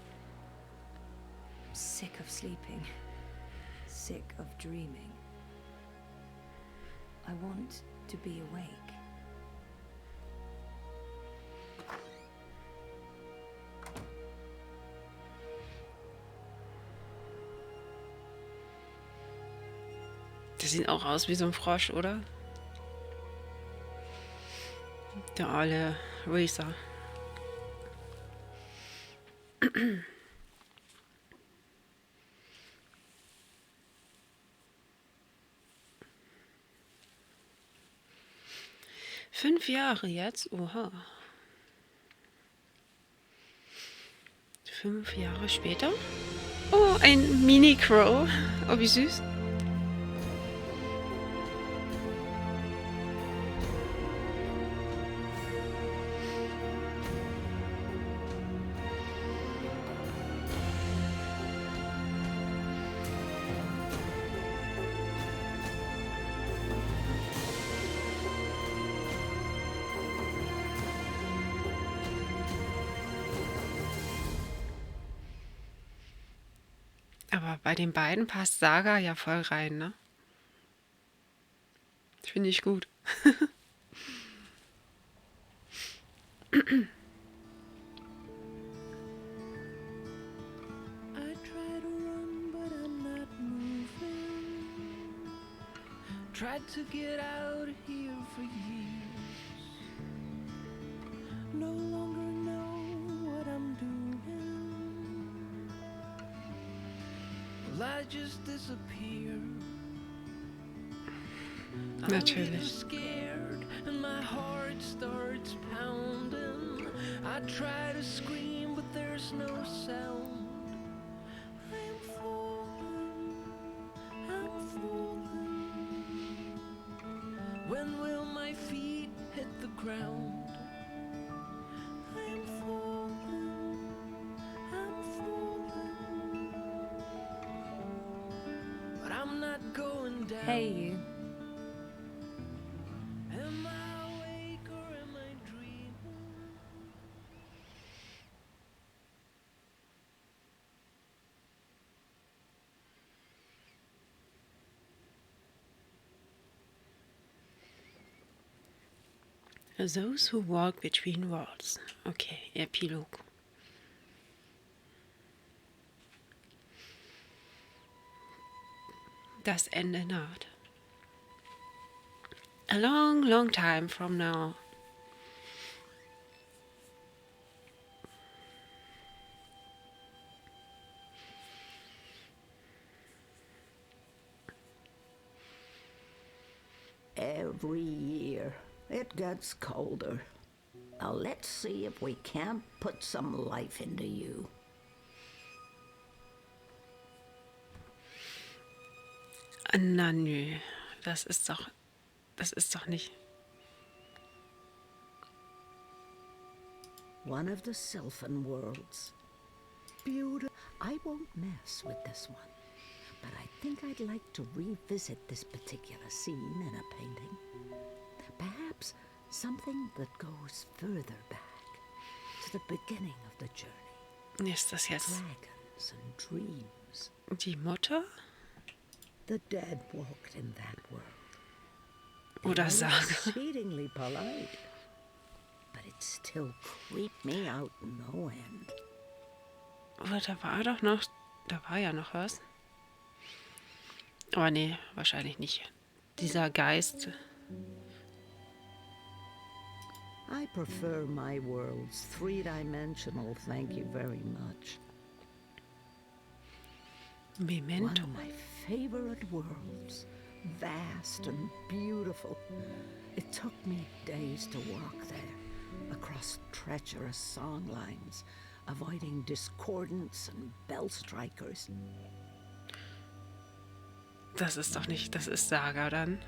I'm sick of sleeping. Sick of dreaming. I want to be awake. Das sieht auch aus wie so ein Frosch, oder? Der alte Racer. Fünf Jahre jetzt? Oha. 5 Jahre später? Oh, ein Mini-Crow. Oh, wie süß. Aber bei den beiden passt Saga ja voll rein, ne? Finde ich gut. Tried to get out of here for years. No longer know what I'm doing. Well, I just disappear. Natürlich. I'm scared and my heart starts pounding. I try to scream, but there's no sound. I'm falling. When will my feet hit the ground? I'm falling. But I'm not going down. Hey, you. Am I awake or am I dreaming? Those who walk between worlds. Okay, Epilog. Das Ende naht. A long, long time from now. Every year, it gets colder. Now let's see if we can't put some life into you. Na nö. Das ist doch nicht. One of the Sylphan worlds. Beautiful. I won't mess with this one, but I think I'd like to revisit this particular scene in a painting. Perhaps something that goes further back to the beginning of the journey. Ist das jetzt Dragons and dreams. die Mutter? The dead walked in that world. Oder They were Saga? exceedingly polite, but it still creeped me out no end. Oder da war ja noch was. Aber nee, wahrscheinlich nicht. Dieser Geist. I prefer my worlds three-dimensional, thank you very much. Memento. One of my favorite worlds, vast and beautiful. It took me days to walk there, across treacherous song lines, avoiding discordants and bell strikers. Das ist doch nicht, das ist Saga dann,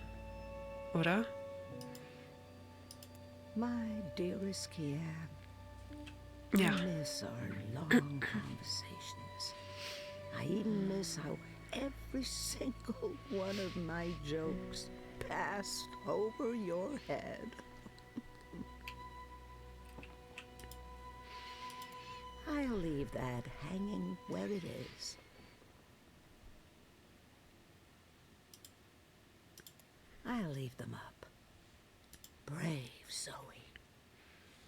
oder? My dearest Kian, Ja. I miss our long conversations. I even miss how every single one of my jokes passed over your head. I'll leave that hanging where it is. I'll leave them up. Brave Zoe.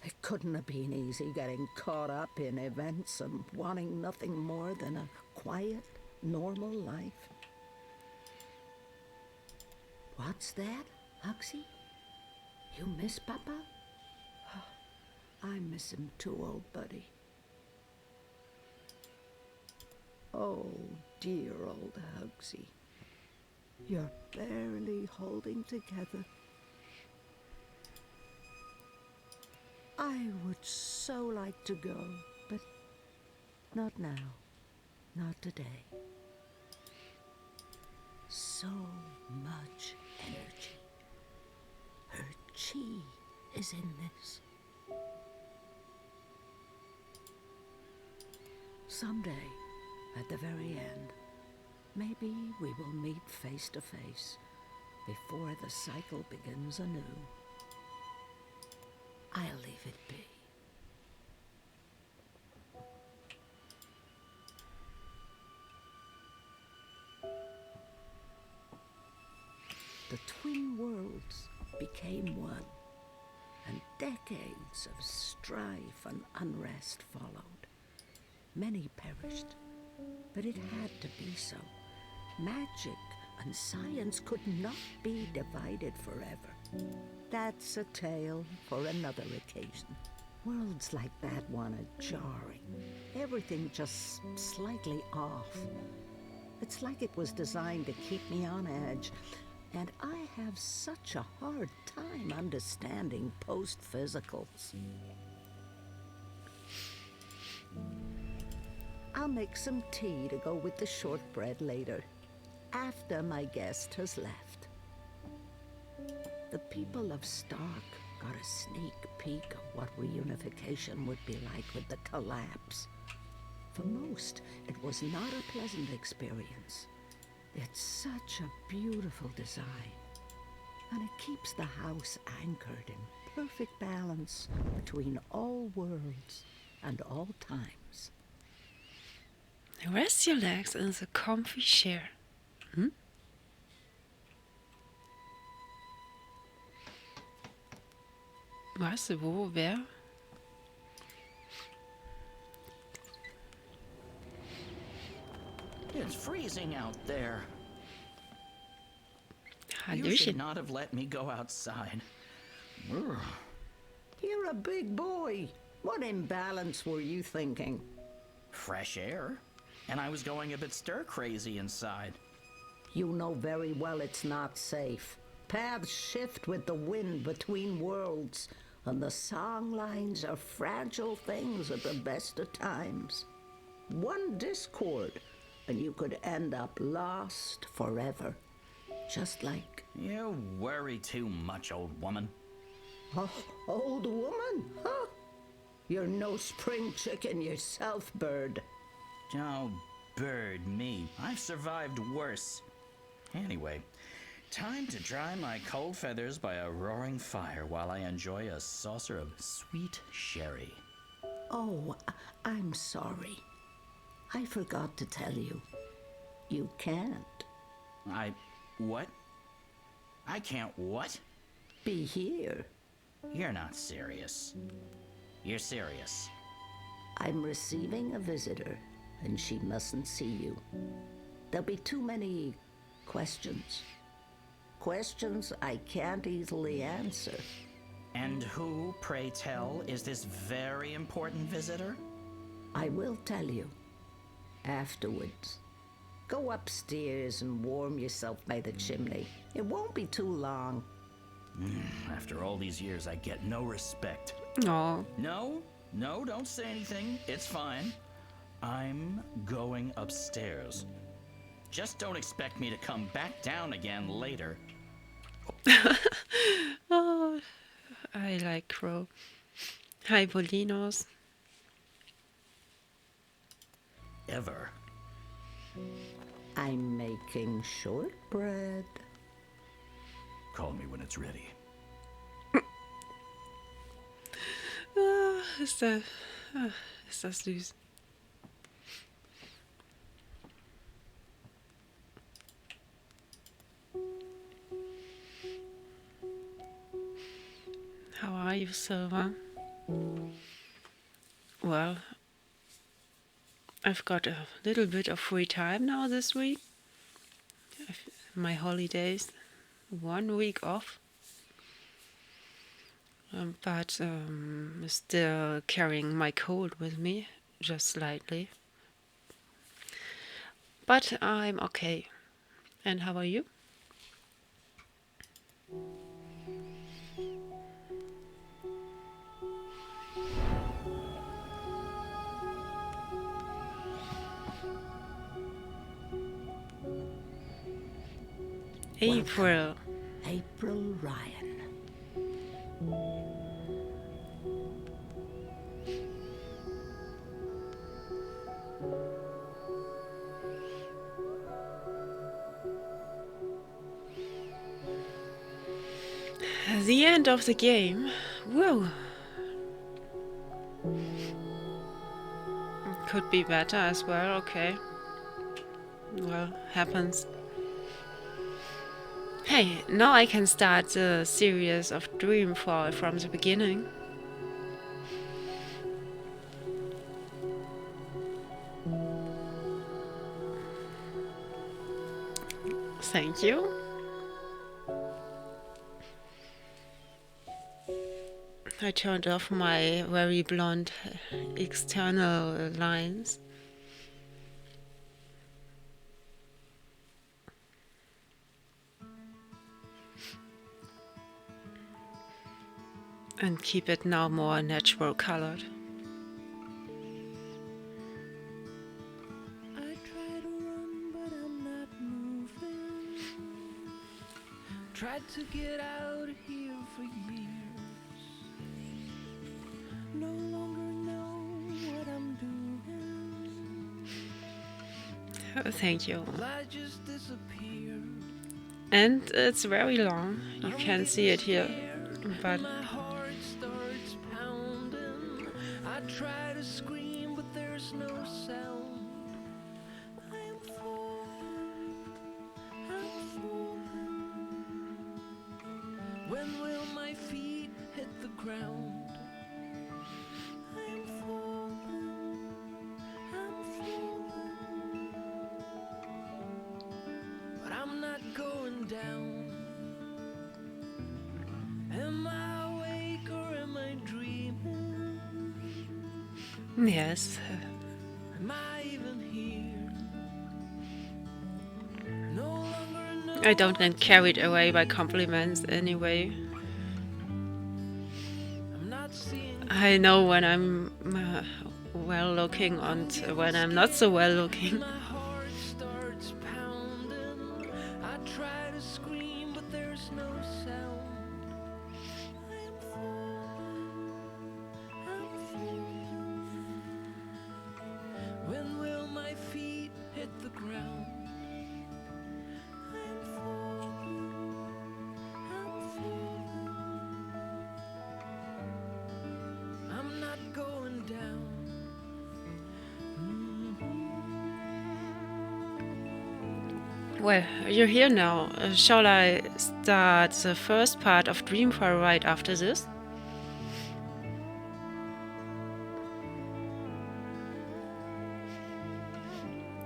It couldn't have been easy getting caught up in events and wanting nothing more than a quiet, normal life. What's that, Huxley? You miss Papa? I miss him too, old buddy. Oh, dear old Huxley. You're barely holding together. I would so like to go, but not now. Not today. So much energy. Her chi is in this. Someday, at the very end, maybe we will meet face to face before the cycle begins anew. I'll leave it be. The twin worlds became one, and decades of strife and unrest followed. Many perished, but it had to be so. Magic and science could not be divided forever. That's a tale for another occasion. Worlds like that one are jarring. Everything just slightly off. It's like it was designed to keep me on edge, and I have such a hard time understanding post-physicals. I'll make some tea to go with the shortbread later, after my guest has left. The people of Stark got a sneak peek of what reunification would be like with the collapse. For most, it was not a pleasant experience. It's such a beautiful design, and it keeps the house anchored in perfect balance between all worlds and all times. Rest your legs in the comfy chair. Hm? Weißt du wo, wer? It's freezing out there. You should Hallöchen. not have let me go outside. Ugh. You're a big boy. What imbalance were you thinking? Fresh air. And I was going a bit stir-crazy inside. You know very well it's not safe. Paths shift with the wind between worlds, and the song lines are fragile things at the best of times. One discord, and you could end up lost forever. Just like... You worry too much, old woman. Oh, old woman? Huh? You're no spring chicken yourself, Bird. Oh, Bird, me. I've survived worse. Anyway, time to dry my cold feathers by a roaring fire while I enjoy a saucer of sweet sherry. Oh, I'm sorry. I forgot to tell you. You can't. What? I can't what? Be here. You're not serious. You're serious. I'm receiving a visitor, and she mustn't see you. There'll be too many questions. Questions I can't easily answer. And who, pray tell, is this very important visitor? I will tell you. Afterwards. Go upstairs and warm yourself by the chimney. It won't be too long. After all these years, I get no respect. Oh. No, don't say anything. It's fine. I'm going upstairs. Just don't expect me to come back down again later. Oh, I like Crow. Hi, Polinos. Ever. I'm making shortbread. Call me when it's ready. Ist das süß. How are you, Silva? Well, I've got a little bit of free time now this week. My holidays, 1 week off. But still carrying my cold with me, just slightly. But I'm okay. And how are you? April. April Ryan. The end of the game. Whoa. Could be better as well, okay. Well, happens. Hey, now I can start the series of Dreamfall from the beginning. Thank you. I turned off my very blonde external lines. And keep it now more natural colored. I try to run, but I'm not moving. Tried to get out of here for years. No longer know what I'm doing. Oh, thank you. I just disappear. And it's very long. You can see it here. But my heart starts pounding. I try to scream, but there's no sound. I am falling. I'm falling. When will my feet hit the ground? I am falling. I'm falling. But I'm not going down. Am I awake or am I dreaming? yes. Am I even here? No longer know. I don't get carried away by compliments anyway. I'm not seeing. I know when I'm well looking and when I'm not so well looking. My heart starts pounding. I try to scream, but there's no sound. I am falling, I'm falling. When will my feet hit the ground? I am falling, I'm falling. I'm not going down. Well, you're here now. Shall I start the first part of Dreamfall right after this?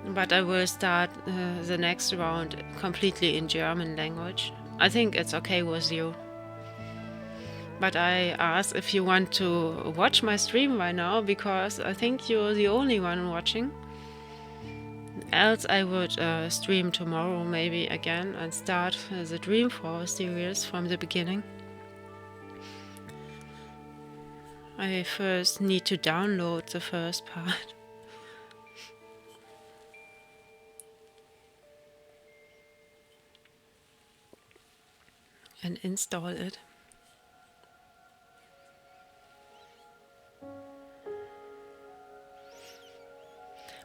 But I will start the next round completely in German language. I think it's okay with you. But I asked if you want to watch my stream right now, because I think you're the only one watching. Else I would stream tomorrow maybe again and start the Dreamfall series from the beginning. I first need to download the first part. And install it.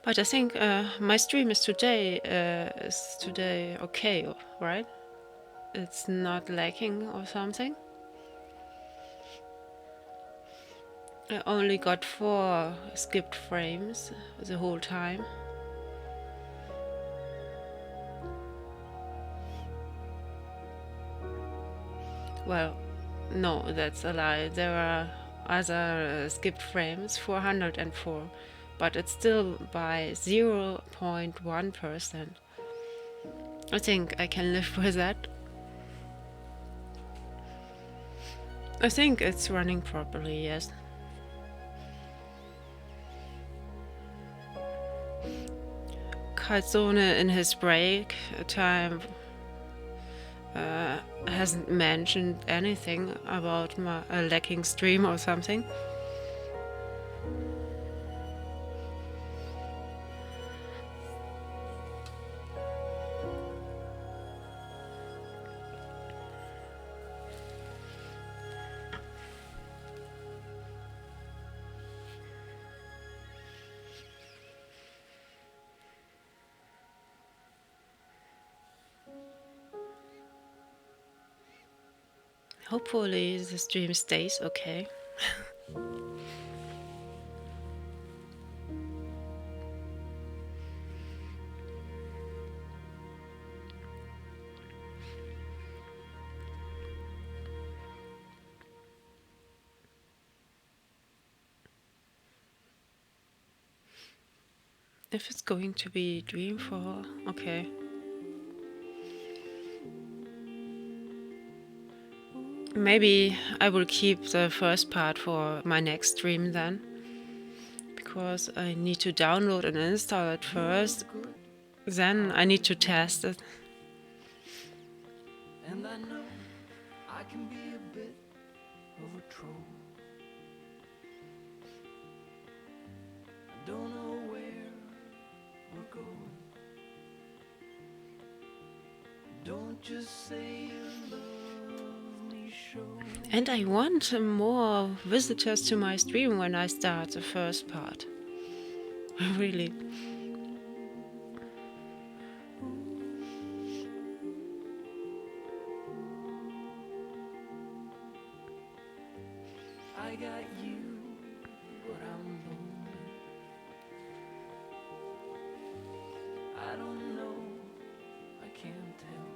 But I think my stream is today okay, right? It's not lacking or something. I only got 4 skipped frames the whole time. Well, no, that's a lie. There are other skipped frames, 404, but it's still by 0.1%. I think I can live with that. I think it's running properly, yes. Calzone in his break time hasn't mentioned anything about my lacking stream or something. Hopefully the stream stays okay. If it's going to be Dreamfall, okay. Maybe I will keep the first part for my next stream then, because I need to download and install it first, then I need to test it. And I know I can be a bit of a troll. I don't know where we're going. Don't just say you love me, show. And I want more visitors to my stream when I start the first part. Really. I got you, but I'm lonely. I don't know, I can't tell.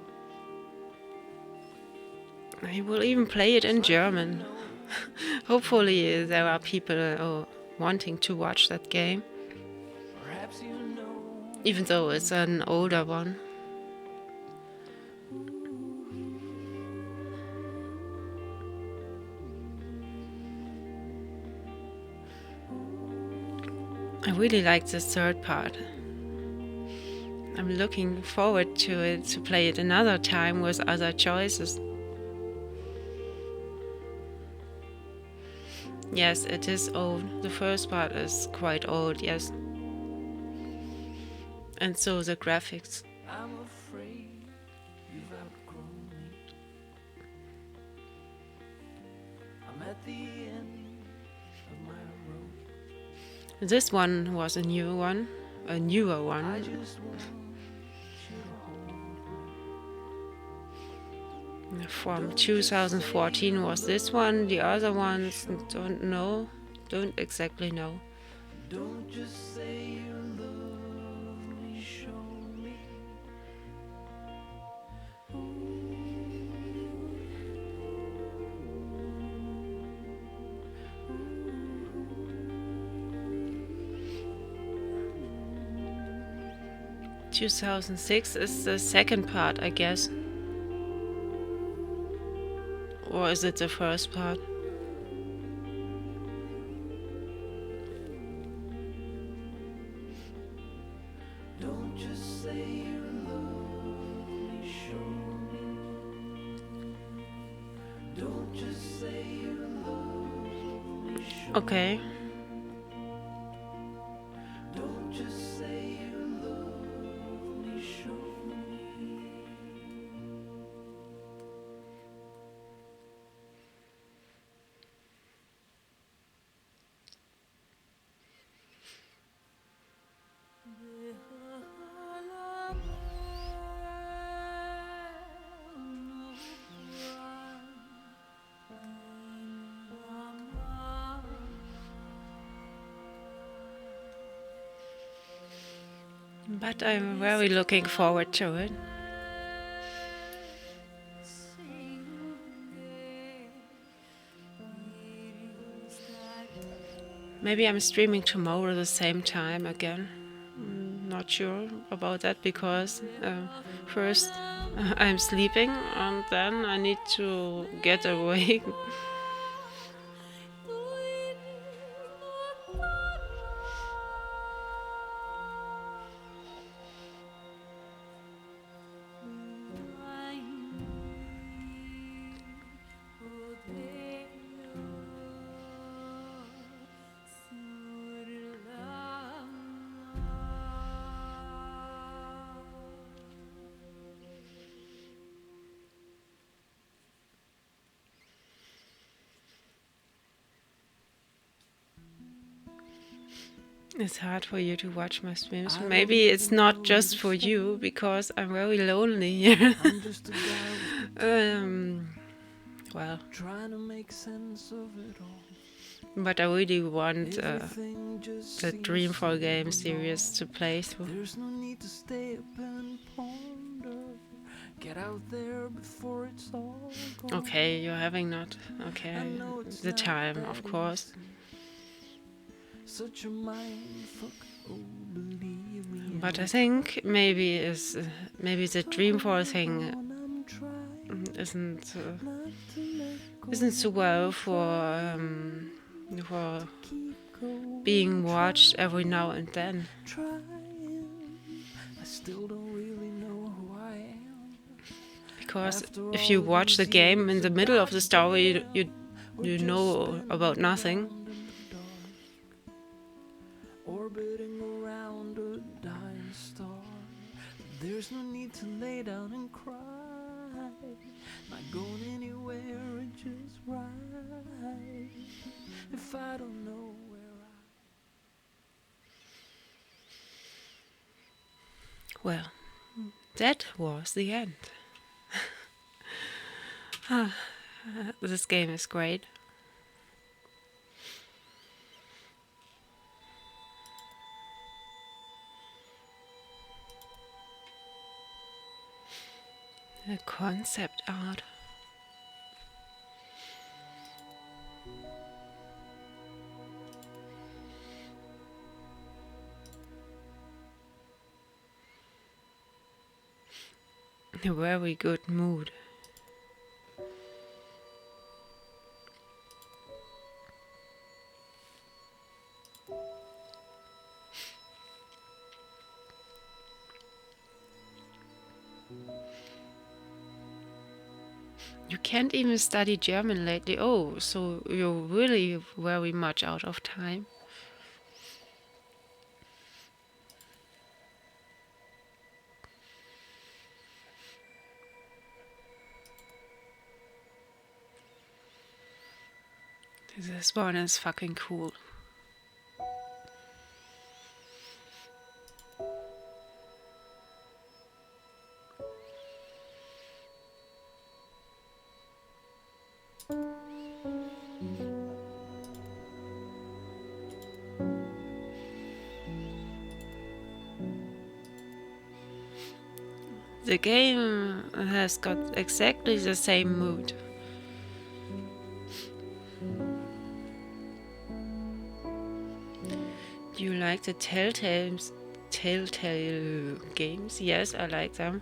I will even play it in German. Hopefully there are people wanting to watch that game. Perhaps you know. Even though it's an older one. I really like the third part. I'm looking forward to it, to play it another time with other choices. Yes, it is old. The first part is quite old, yes. And so the graphics. I'm afraid you've at the end of my road. This one was a new one, a newer I one. just want you to hold me. From 2014 was this one. The other ones don't know, don't exactly know. Don't just say you love me, show me. 2006 is the second part, I guess. Or is it the first part? Don't just say you love me, show me. Don't just say you love me, show me. Okay. Don't just say you love me, show me. But I'm very looking forward to it. Maybe I'm streaming tomorrow at the same time again. Not sure about that because first I'm sleeping and then I need to get awake. It's hard for you to watch my streams. Maybe it's not just for you, because I'm very lonely here. Well, trying to make sense of it all. But I really want the Dreamfall game series to play through. There's no need to stay up and ponder. Get out there before it's all gone. Okay, you're having not the time, of course. Such a mindfuck, oh, believe me. But I think maybe the Dreamfall thing isn't so well for being watched every now and then. I still don't really know who I am. Because if you watch the game in the middle of the story, you know about nothing. Orbiting around a dying star. There's no need to lay down and cry. Not going anywhere, just right. If I don't know where Well, that was the end. This game is great. The concept art. A very good mood. You can't even study German lately. Oh, so you're really very much out of time. This one is fucking cool. The game has got exactly the same mood. Do you like the Telltale games? Yes, I like them.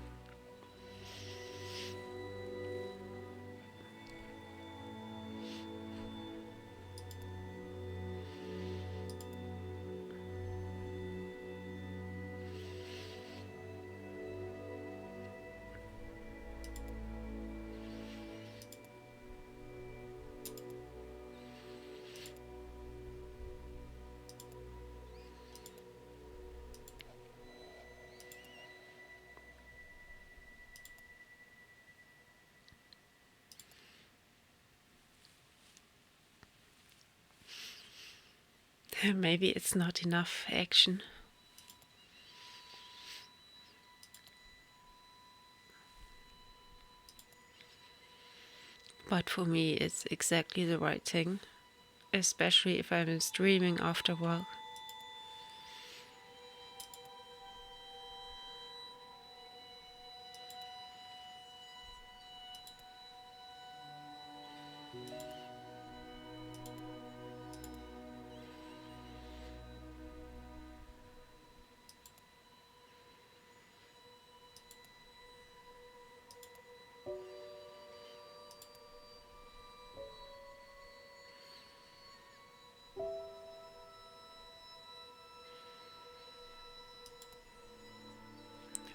Maybe it's not enough action. But for me, it's exactly the right thing, especially if I'm streaming after work.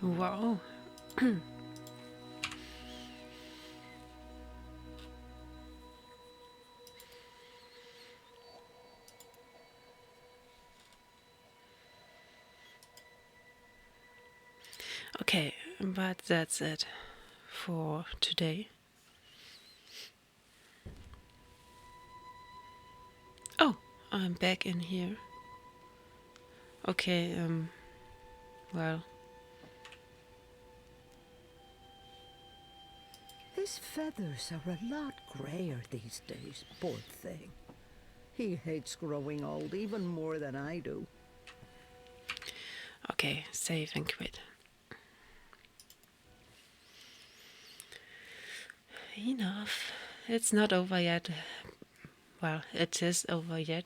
Wow. Okay, but that's it for today. Oh, I'm back in here. Okay, well. His feathers are a lot grayer these days, poor thing. He hates growing old even more than I do. Okay, save and quit. Enough. It's not over yet. Well, it is over yet.